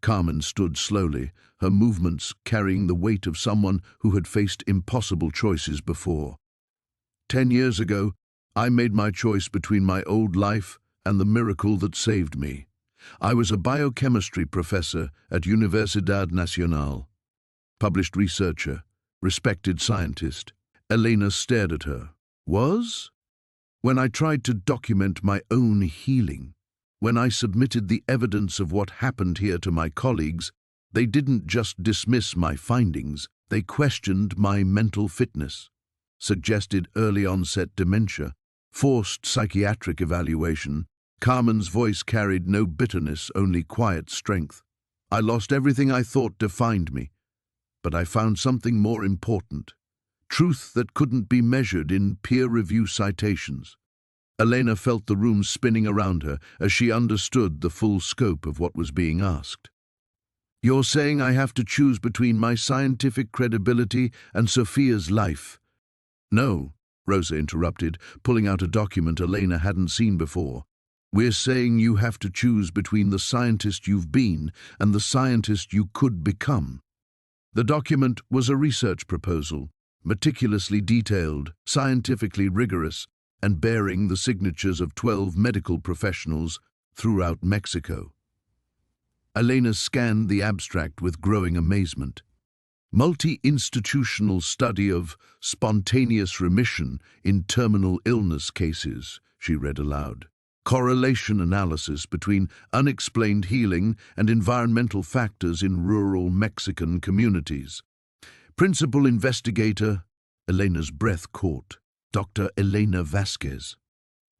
Carmen stood slowly, her movements carrying the weight of someone who had faced impossible choices before. 10 years ago, I made my choice between my old life and the miracle that saved me. I was a biochemistry professor at Universidad Nacional, published researcher, respected scientist. Elena stared at her. "Was?" "When I tried to document my own healing, when I submitted the evidence of what happened here to my colleagues, they didn't just dismiss my findings, they questioned my mental fitness, suggested early-onset dementia, forced psychiatric evaluation." Carmen's voice carried no bitterness, only quiet strength. "I lost everything I thought defined me, but I found something more important. Truth that couldn't be measured in peer-review citations." Elena felt the room spinning around her as she understood the full scope of what was being asked. You're saying I have to choose between my scientific credibility and Sophia's life? No, Rosa interrupted, pulling out a document Elena hadn't seen before. We're saying you have to choose between the scientist you've been and the scientist you could become. The document was a research proposal, meticulously detailed, scientifically rigorous, and bearing the signatures of 12 medical professionals throughout Mexico. Elena scanned the abstract with growing amazement. Multi-institutional study of spontaneous remission in terminal illness cases, she read aloud. Correlation analysis between unexplained healing and environmental factors in rural Mexican communities. Principal investigator, Elena's breath caught, Dr. Elena Vasquez.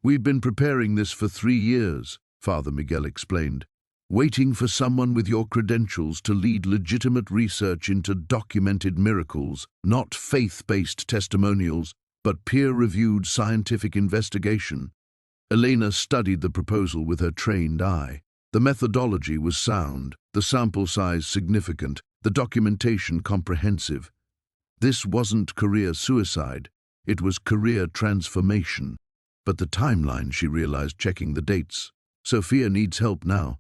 We've been preparing this for 3 years, Father Miguel explained, waiting for someone with your credentials to lead legitimate research into documented miracles, not faith-based testimonials, but peer-reviewed scientific investigation. Elena studied the proposal with her trained eye. The methodology was sound, the sample size significant, the documentation comprehensive. This wasn't career suicide, it was career transformation. But the timeline, she realized, checking the dates. Sophia needs help now.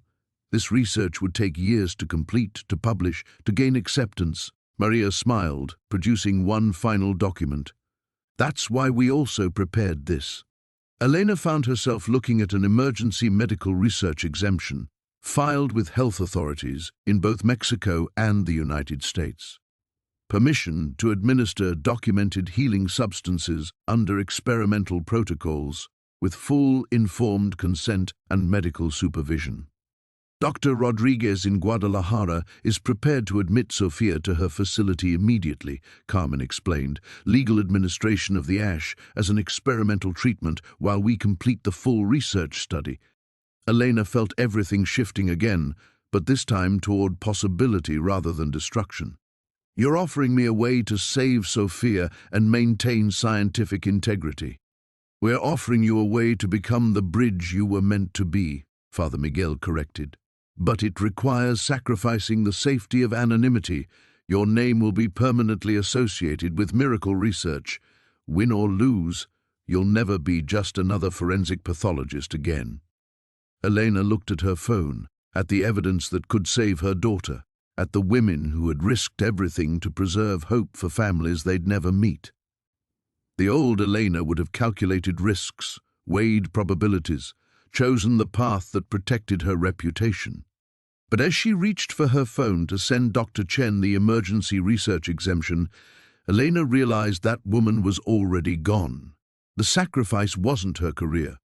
This research would take years to complete, to publish, to gain acceptance. Maria smiled, producing one final document. That's why we also prepared this. Elena found herself looking at an emergency medical research exemption, filed with health authorities in both Mexico and the United States. Permission to administer documented healing substances under experimental protocols with full informed consent and medical supervision. Dr. Rodriguez in Guadalajara is prepared to admit Sophia to her facility immediately, Carmen explained. Legal administration of the ash as an experimental treatment while we complete the full research study. Elena felt everything shifting again, but this time toward possibility rather than destruction. You're offering me a way to save Sophia and maintain scientific integrity. We're offering you a way to become the bridge you were meant to be, Father Miguel corrected. But it requires sacrificing the safety of anonymity. Your name will be permanently associated with miracle research. Win or lose, you'll never be just another forensic pathologist again. Elena looked at her phone, at the evidence that could save her daughter, at the women who had risked everything to preserve hope for families they'd never meet. The old Elena would have calculated risks, weighed probabilities, chosen the path that protected her reputation. But as she reached for her phone to send Dr. Chen the emergency research exemption, Elena realized that woman was already gone. The sacrifice wasn't her career.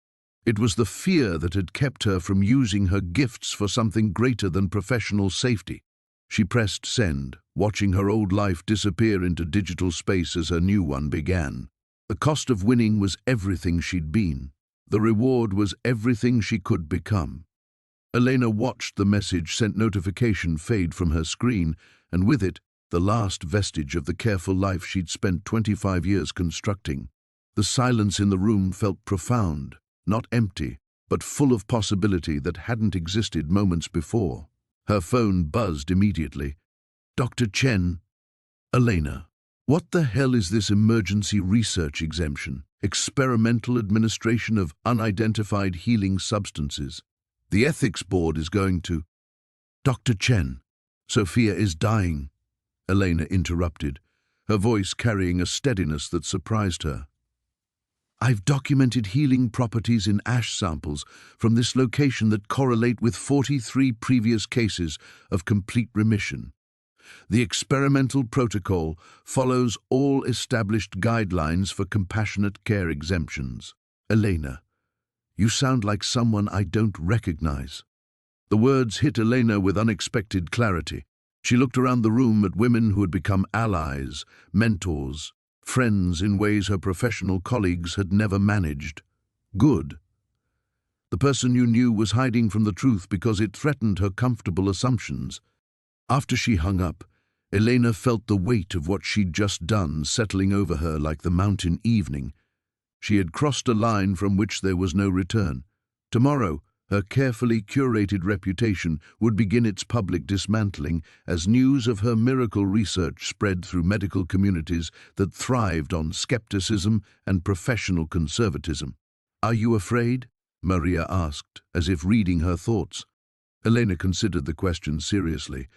It was the fear that had kept her from using her gifts for something greater than professional safety. She pressed send, watching her old life disappear into digital space as her new one began. The cost of winning was everything she'd been. The reward was everything she could become. Elena watched the message sent notification fade from her screen, and with it, the last vestige of the careful life she'd spent 25 years constructing. The silence in the room felt profound, not empty, but full of possibility that hadn't existed moments before. Her phone buzzed immediately. Dr. Chen. Elena. What the hell is this emergency research exemption? Experimental administration of unidentified healing substances. The ethics board is going to... Dr. Chen. Sophia is dying, Elena interrupted, her voice carrying a steadiness that surprised her. I've documented healing properties in ash samples from this location that correlate with 43 previous cases of complete remission. The experimental protocol follows all established guidelines for compassionate care exemptions. Elena, you sound like someone I don't recognize. The words hit Elena with unexpected clarity. She looked around the room at women who had become allies, mentors, friends in ways her professional colleagues had never managed. Good. The person you knew was hiding from the truth because it threatened her comfortable assumptions. After she hung up, Elena felt the weight of what she'd just done settling over her like the mountain evening. She had crossed a line from which there was no return. Tomorrow, Her carefully curated reputation would begin its public dismantling as news of her miracle research spread through medical communities that thrived on skepticism and professional conservatism. "Are you afraid?" Maria asked, as if reading her thoughts. Elena considered the question seriously.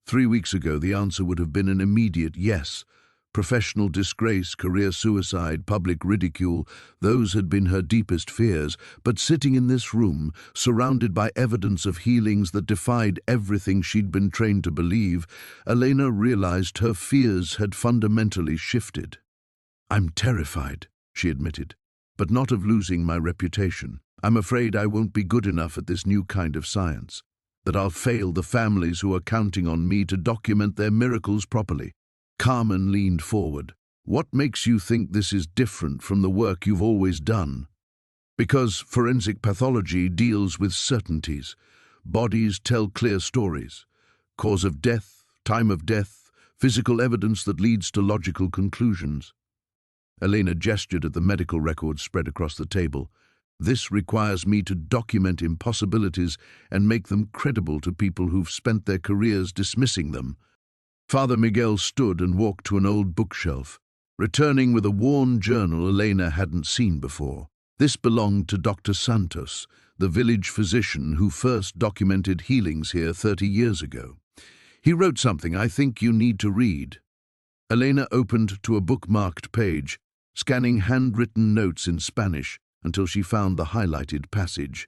3 weeks ago, the answer would have been an immediate yes. Professional disgrace, career suicide, public ridicule, those had been her deepest fears. But sitting in this room, surrounded by evidence of healings that defied everything she'd been trained to believe, Elena realized her fears had fundamentally shifted. "I'm terrified," she admitted, "but not of losing my reputation. I'm afraid I won't be good enough at this new kind of science, that I'll fail the families who are counting on me to document their miracles properly." Carmen leaned forward. "What makes you think this is different from the work you've always done?" "Because forensic pathology deals with certainties. Bodies tell clear stories. Cause of death, time of death, physical evidence that leads to logical conclusions." Elena gestured at the medical records spread across the table. "This requires me to document impossibilities and make them credible to people who've spent their careers dismissing them." Father Miguel stood and walked to an old bookshelf, returning with a worn journal Elena hadn't seen before. This belonged to Dr. Santos, the village physician who first documented healings here 30 years ago. "He wrote something I think you need to read." Elena opened to a bookmarked page, scanning handwritten notes in Spanish until she found the highlighted passage.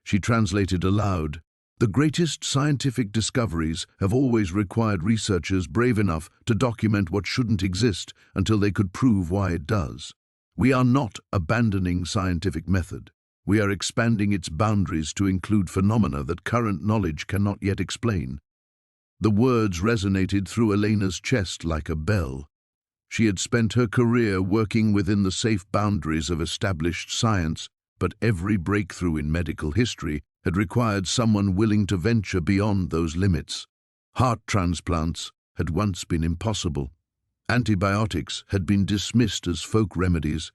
She translated aloud. "The greatest scientific discoveries have always required researchers brave enough to document what shouldn't exist until they could prove why it does. We are not abandoning scientific method. We are expanding its boundaries to include phenomena that current knowledge cannot yet explain." The words resonated through Elena's chest like a bell. She had spent her career working within the safe boundaries of established science, but every breakthrough in medical history had required someone willing to venture beyond those limits. Heart transplants had once been impossible. Antibiotics had been dismissed as folk remedies.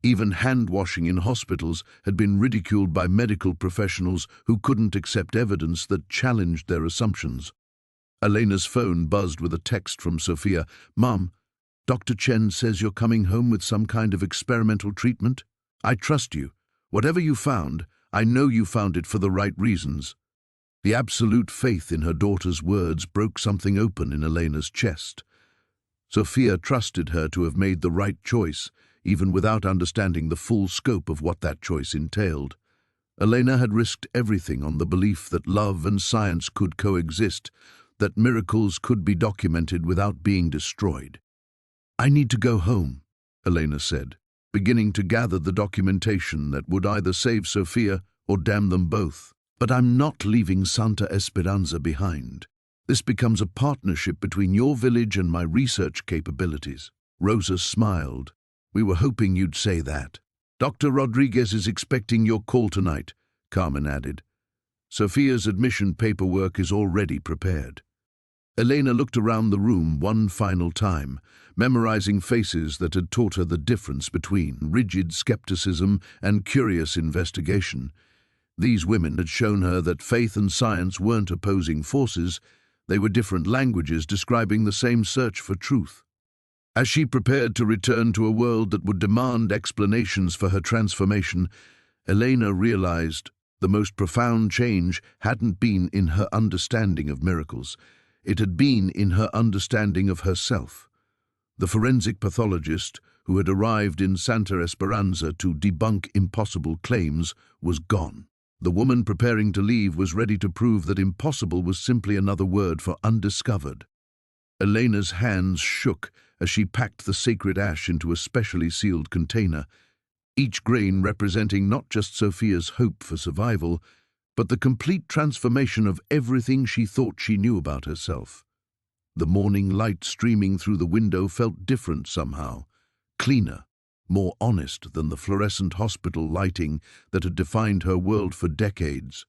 Even hand-washing in hospitals had been ridiculed by medical professionals who couldn't accept evidence that challenged their assumptions. Elena's phone buzzed with a text from Sophia. "Mom, Dr. Chen says you're coming home with some kind of experimental treatment. I trust you. Whatever you found, I know you found it for the right reasons." The absolute faith in her daughter's words broke something open in Elena's chest. Sophia trusted her to have made the right choice, even without understanding the full scope of what that choice entailed. Elena had risked everything on the belief that love and science could coexist, that miracles could be documented without being destroyed. "I need to go home," Elena said, beginning to gather the documentation that would either save Sophia or damn them both. "But I'm not leaving Santa Esperanza behind. This becomes a partnership between your village and my research capabilities." Rosa smiled. "We were hoping you'd say that." "Dr. Rodriguez is expecting your call tonight," Carmen added. "Sophia's admission paperwork is already prepared." Elena looked around the room one final time, memorizing faces that had taught her the difference between rigid skepticism and curious investigation. These women had shown her that faith and science weren't opposing forces, they were different languages describing the same search for truth. As she prepared to return to a world that would demand explanations for her transformation, Elena realized the most profound change hadn't been in her understanding of miracles. It had been in her understanding of herself. The forensic pathologist who had arrived in Santa Esperanza to debunk impossible claims was gone. The woman preparing to leave was ready to prove that impossible was simply another word for undiscovered. Elena's hands shook as she packed the sacred ash into a specially sealed container, each grain representing not just Sophia's hope for survival, but the complete transformation of everything she thought she knew about herself. The morning light streaming through the window felt different somehow, cleaner, more honest than the fluorescent hospital lighting that had defined her world for decades.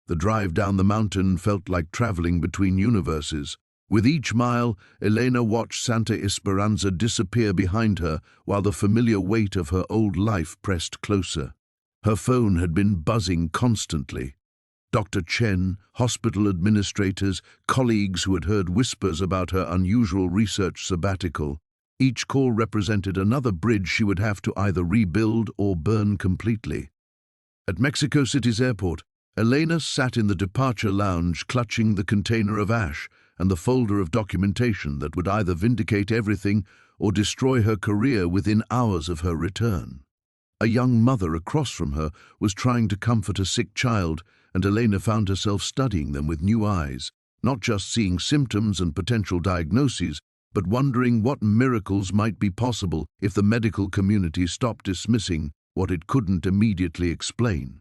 The drive down the mountain felt like traveling between universes. With each mile, Elena watched Santa Esperanza disappear behind her while the familiar weight of her old life pressed closer. Her phone had been buzzing constantly. Dr. Chen, hospital administrators, colleagues who had heard whispers about her unusual research sabbatical. Each call represented another bridge she would have to either rebuild or burn completely. At Mexico City's airport, Elena sat in the departure lounge clutching the container of ash and the folder of documentation that would either vindicate everything or destroy her career within hours of her return. A young mother across from her was trying to comfort a sick child, and Elena found herself studying them with new eyes, not just seeing symptoms and potential diagnoses, but wondering what miracles might be possible if the medical community stopped dismissing what it couldn't immediately explain.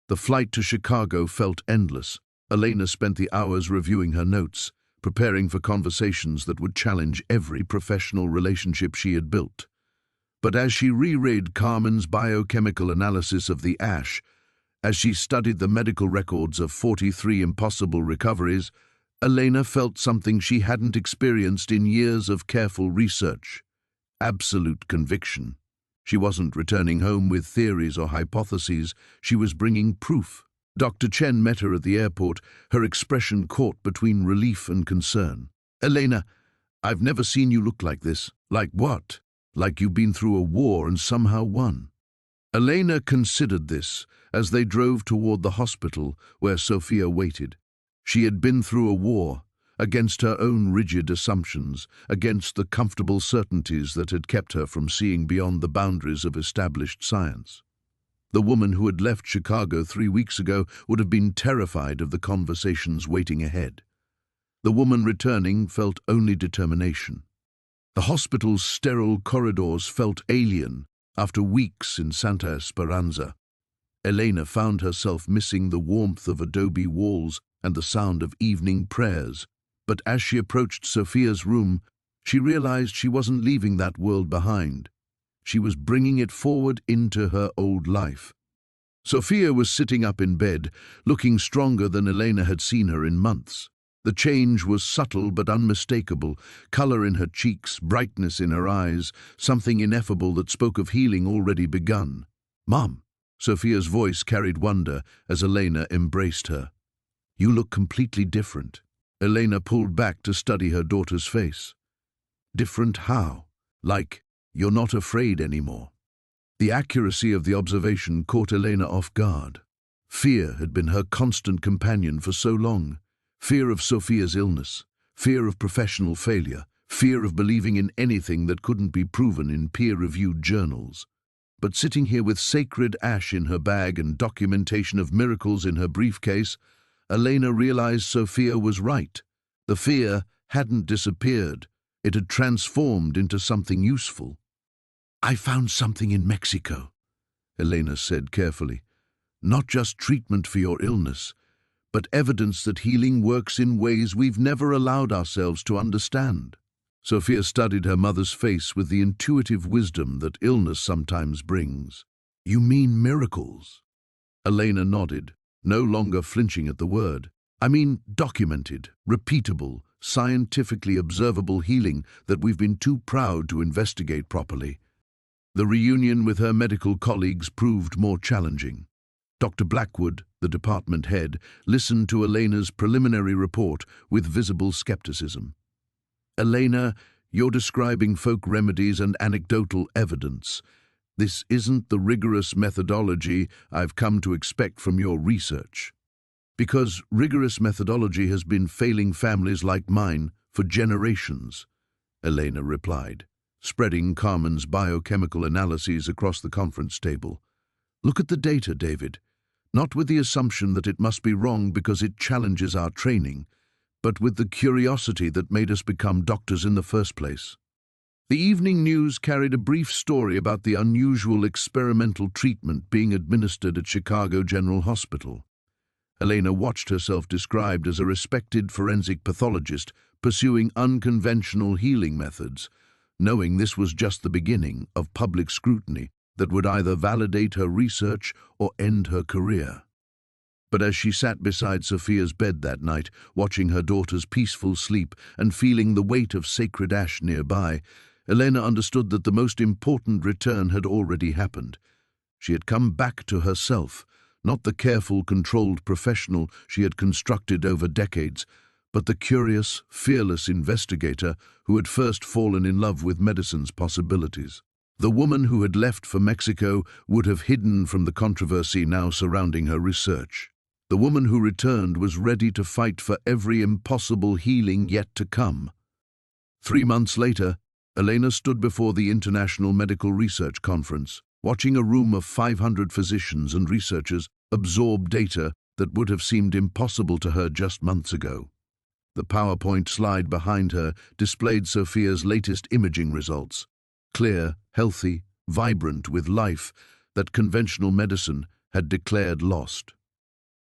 The flight to Chicago felt endless. Elena spent the hours reviewing her notes, preparing for conversations that would challenge every professional relationship she had built. But as she reread Carmen's biochemical analysis of the ash, as she studied the medical records of 43 impossible recoveries, Elena felt something she hadn't experienced in years of careful research: absolute conviction. She wasn't returning home with theories or hypotheses, she was bringing proof. Dr. Chen met her at the airport, her expression caught between relief and concern. "Elena, I've never seen you look like this." "Like what?" "Like you've been through a war and somehow won." Elena considered this as they drove toward the hospital where Sophia waited. She had been through a war, against her own rigid assumptions, against the comfortable certainties that had kept her from seeing beyond the boundaries of established science. The woman who had left Chicago 3 weeks ago would have been terrified of the conversations waiting ahead. The woman returning felt only determination. The hospital's sterile corridors felt alien after weeks in Santa Esperanza. Elena found herself missing the warmth of adobe walls and the sound of evening prayers. But as she approached Sophia's room, she realized she wasn't leaving that world behind. She was bringing it forward into her old life. Sophia was sitting up in bed, looking stronger than Elena had seen her in months. The change was subtle but unmistakable: color in her cheeks, brightness in her eyes, something ineffable that spoke of healing already begun. "Mom," Sophia's voice carried wonder as Elena embraced her. "You look completely different." Elena pulled back to study her daughter's face. "Different how?" "Like you're not afraid anymore." The accuracy of the observation caught Elena off guard. Fear had been her constant companion for so long. Fear of Sophia's illness, fear of professional failure, fear of believing in anything that couldn't be proven in peer-reviewed journals. But sitting here with sacred ash in her bag and documentation of miracles in her briefcase, Elena realized Sophia was right. The fear hadn't disappeared. It had transformed into something useful. "I found something in Mexico," Elena said carefully. "Not just treatment for your illness, but evidence that healing works in ways we've never allowed ourselves to understand." Sophia studied her mother's face with the intuitive wisdom that illness sometimes brings. "You mean miracles?" Elena nodded, no longer flinching at the word. "I mean documented, repeatable, scientifically observable healing that we've been too proud to investigate properly." The reunion with her medical colleagues proved more challenging. Dr. Blackwood, the department head, listened to Elena's preliminary report with visible skepticism. "Elena, you're describing folk remedies and anecdotal evidence. This isn't the rigorous methodology I've come to expect from your research." "Because rigorous methodology has been failing families like mine for generations," Elena replied, spreading Carmen's biochemical analyses across the conference table. "Look at the data, David. Not with the assumption that it must be wrong because it challenges our training, but with the curiosity that made us become doctors in the first place." The evening news carried a brief story about the unusual experimental treatment being administered at Chicago General Hospital. Elena watched herself described as a respected forensic pathologist pursuing unconventional healing methods, knowing this was just the beginning of public scrutiny that would either validate her research or end her career. But as she sat beside Sophia's bed that night, watching her daughter's peaceful sleep and feeling the weight of sacred ash nearby, Elena understood that the most important return had already happened. She had come back to herself, not the careful, controlled professional she had constructed over decades, but the curious, fearless investigator who had first fallen in love with medicine's possibilities. The woman who had left for Mexico would have hidden from the controversy now surrounding her research. The woman who returned was ready to fight for every impossible healing yet to come. 3 months later, Elena stood before the International Medical Research Conference, watching a room of 500 physicians and researchers absorb data that would have seemed impossible to her just months ago. The PowerPoint slide behind her displayed Sophia's latest imaging results, clear, healthy, vibrant with life that conventional medicine had declared lost.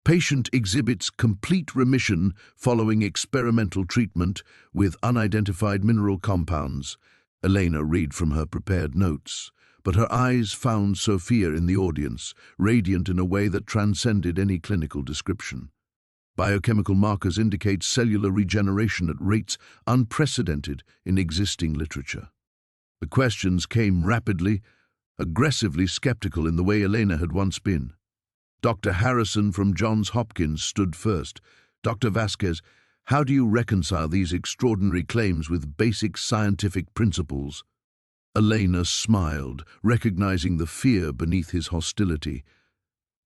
Patient exhibits complete remission following experimental treatment with unidentified mineral compounds. Elena read from her prepared notes, but her eyes found Sophia in the audience, radiant in a way that transcended any clinical description. Biochemical markers indicate cellular regeneration at rates unprecedented in existing literature. The questions came rapidly, aggressively skeptical in the way Elena had once been. Dr. Harrison from Johns Hopkins stood first. Dr. Vasquez, how do you reconcile these extraordinary claims with basic scientific principles? Elena smiled, recognizing the fear beneath his hostility.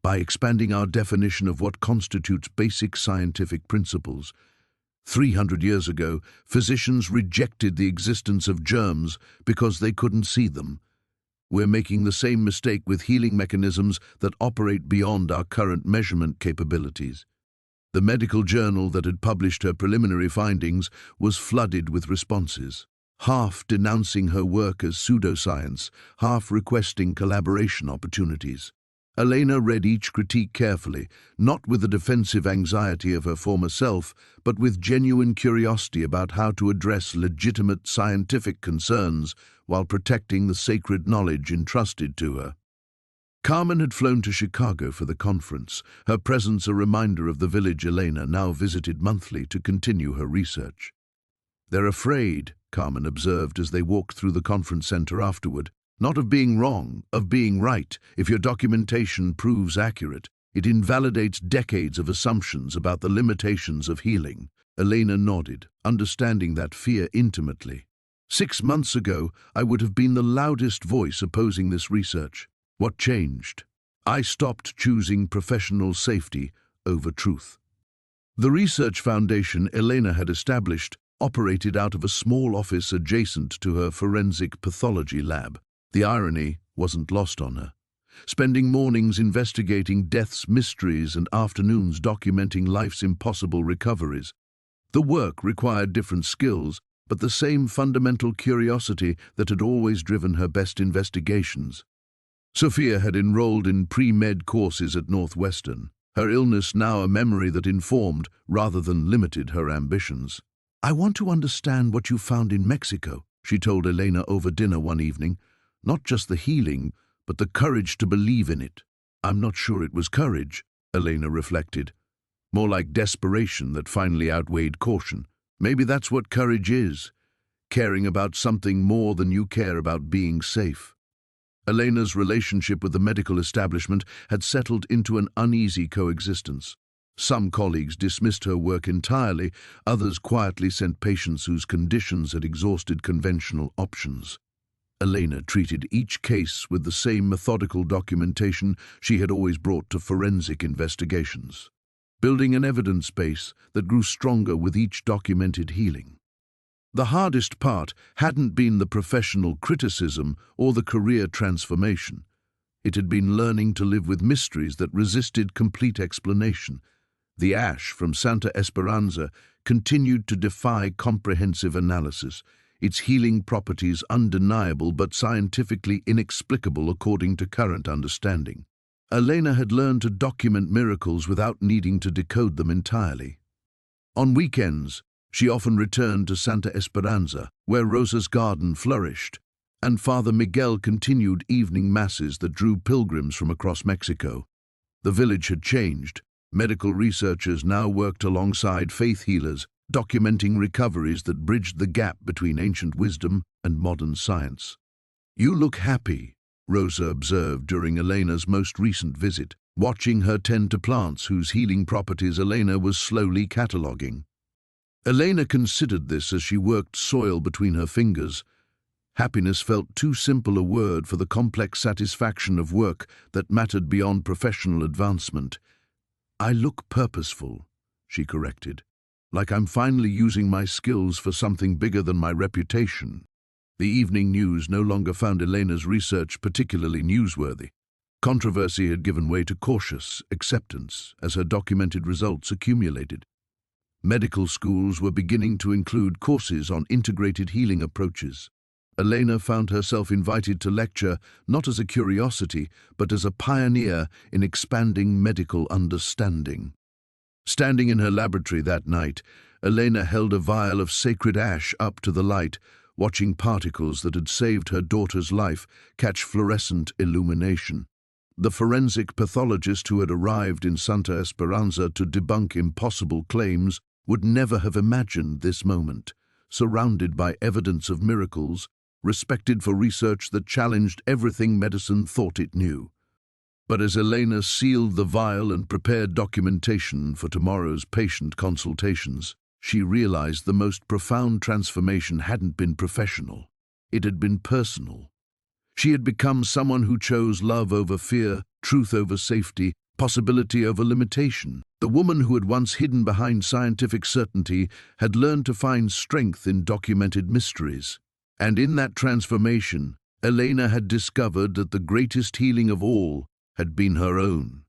By expanding our definition of what constitutes basic scientific principles. 300 years ago, physicians rejected the existence of germs because they couldn't see them. We're making the same mistake with healing mechanisms that operate beyond our current measurement capabilities. The medical journal that had published her preliminary findings was flooded with responses, half denouncing her work as pseudoscience, half requesting collaboration opportunities. Elena read each critique carefully, not with the defensive anxiety of her former self, but with genuine curiosity about how to address legitimate scientific concerns while protecting the sacred knowledge entrusted to her. Carmen had flown to Chicago for the conference, her presence a reminder of the village Elena now visited monthly to continue her research. "They're afraid," Carmen observed as they walked through the conference center afterward, "not of being wrong, of being right. If your documentation proves accurate, it invalidates decades of assumptions about the limitations of healing." Elena nodded, understanding that fear intimately. 6 months ago, I would have been the loudest voice opposing this research. What changed? I stopped choosing professional safety over truth. The research foundation Elena had established operated out of a small office adjacent to her forensic pathology lab. The irony wasn't lost on her. Spending mornings investigating death's mysteries and afternoons documenting life's impossible recoveries. The work required different skills, but the same fundamental curiosity that had always driven her best investigations. Sophia had enrolled in pre-med courses at Northwestern, her illness now a memory that informed rather than limited her ambitions. "I want to understand what you found in Mexico," she told Elena over dinner one evening. "Not just the healing, but the courage to believe in it." "I'm not sure it was courage," Elena reflected. "More like desperation that finally outweighed caution. Maybe that's what courage is, caring about something more than you care about being safe." Elena's relationship with the medical establishment had settled into an uneasy coexistence. Some colleagues dismissed her work entirely, others quietly sent patients whose conditions had exhausted conventional options. Elena treated each case with the same methodical documentation she had always brought to forensic investigations, building an evidence base that grew stronger with each documented healing. The hardest part hadn't been the professional criticism or the career transformation. It had been learning to live with mysteries that resisted complete explanation. The ash from Santa Esperanza continued to defy comprehensive analysis, its healing properties undeniable but scientifically inexplicable according to current understanding. Elena had learned to document miracles without needing to decode them entirely. On weekends, she often returned to Santa Esperanza, where Rosa's garden flourished, and Father Miguel continued evening masses that drew pilgrims from across Mexico. The village had changed. Medical researchers now worked alongside faith healers, documenting recoveries that bridged the gap between ancient wisdom and modern science. "You look happy," Rosa observed during Elena's most recent visit, watching her tend to plants whose healing properties Elena was slowly cataloguing. Elena considered this as she worked soil between her fingers. Happiness felt too simple a word for the complex satisfaction of work that mattered beyond professional advancement. "I look purposeful," she corrected, "like I'm finally using my skills for something bigger than my reputation." The evening news no longer found Elena's research particularly newsworthy. Controversy had given way to cautious acceptance as her documented results accumulated. Medical schools were beginning to include courses on integrated healing approaches. Elena found herself invited to lecture not as a curiosity, but as a pioneer in expanding medical understanding. Standing in her laboratory that night, Elena held a vial of sacred ash up to the light, watching particles that had saved her daughter's life catch fluorescent illumination. The forensic pathologist who had arrived in Santa Esperanza to debunk impossible claims would never have imagined this moment, surrounded by evidence of miracles, respected for research that challenged everything medicine thought it knew. But as Elena sealed the vial and prepared documentation for tomorrow's patient consultations, she realized the most profound transformation hadn't been professional. It had been personal. She had become someone who chose love over fear, truth over safety, possibility over limitation. The woman who had once hidden behind scientific certainty had learned to find strength in documented mysteries. And in that transformation, Elena had discovered that the greatest healing of all had been her own.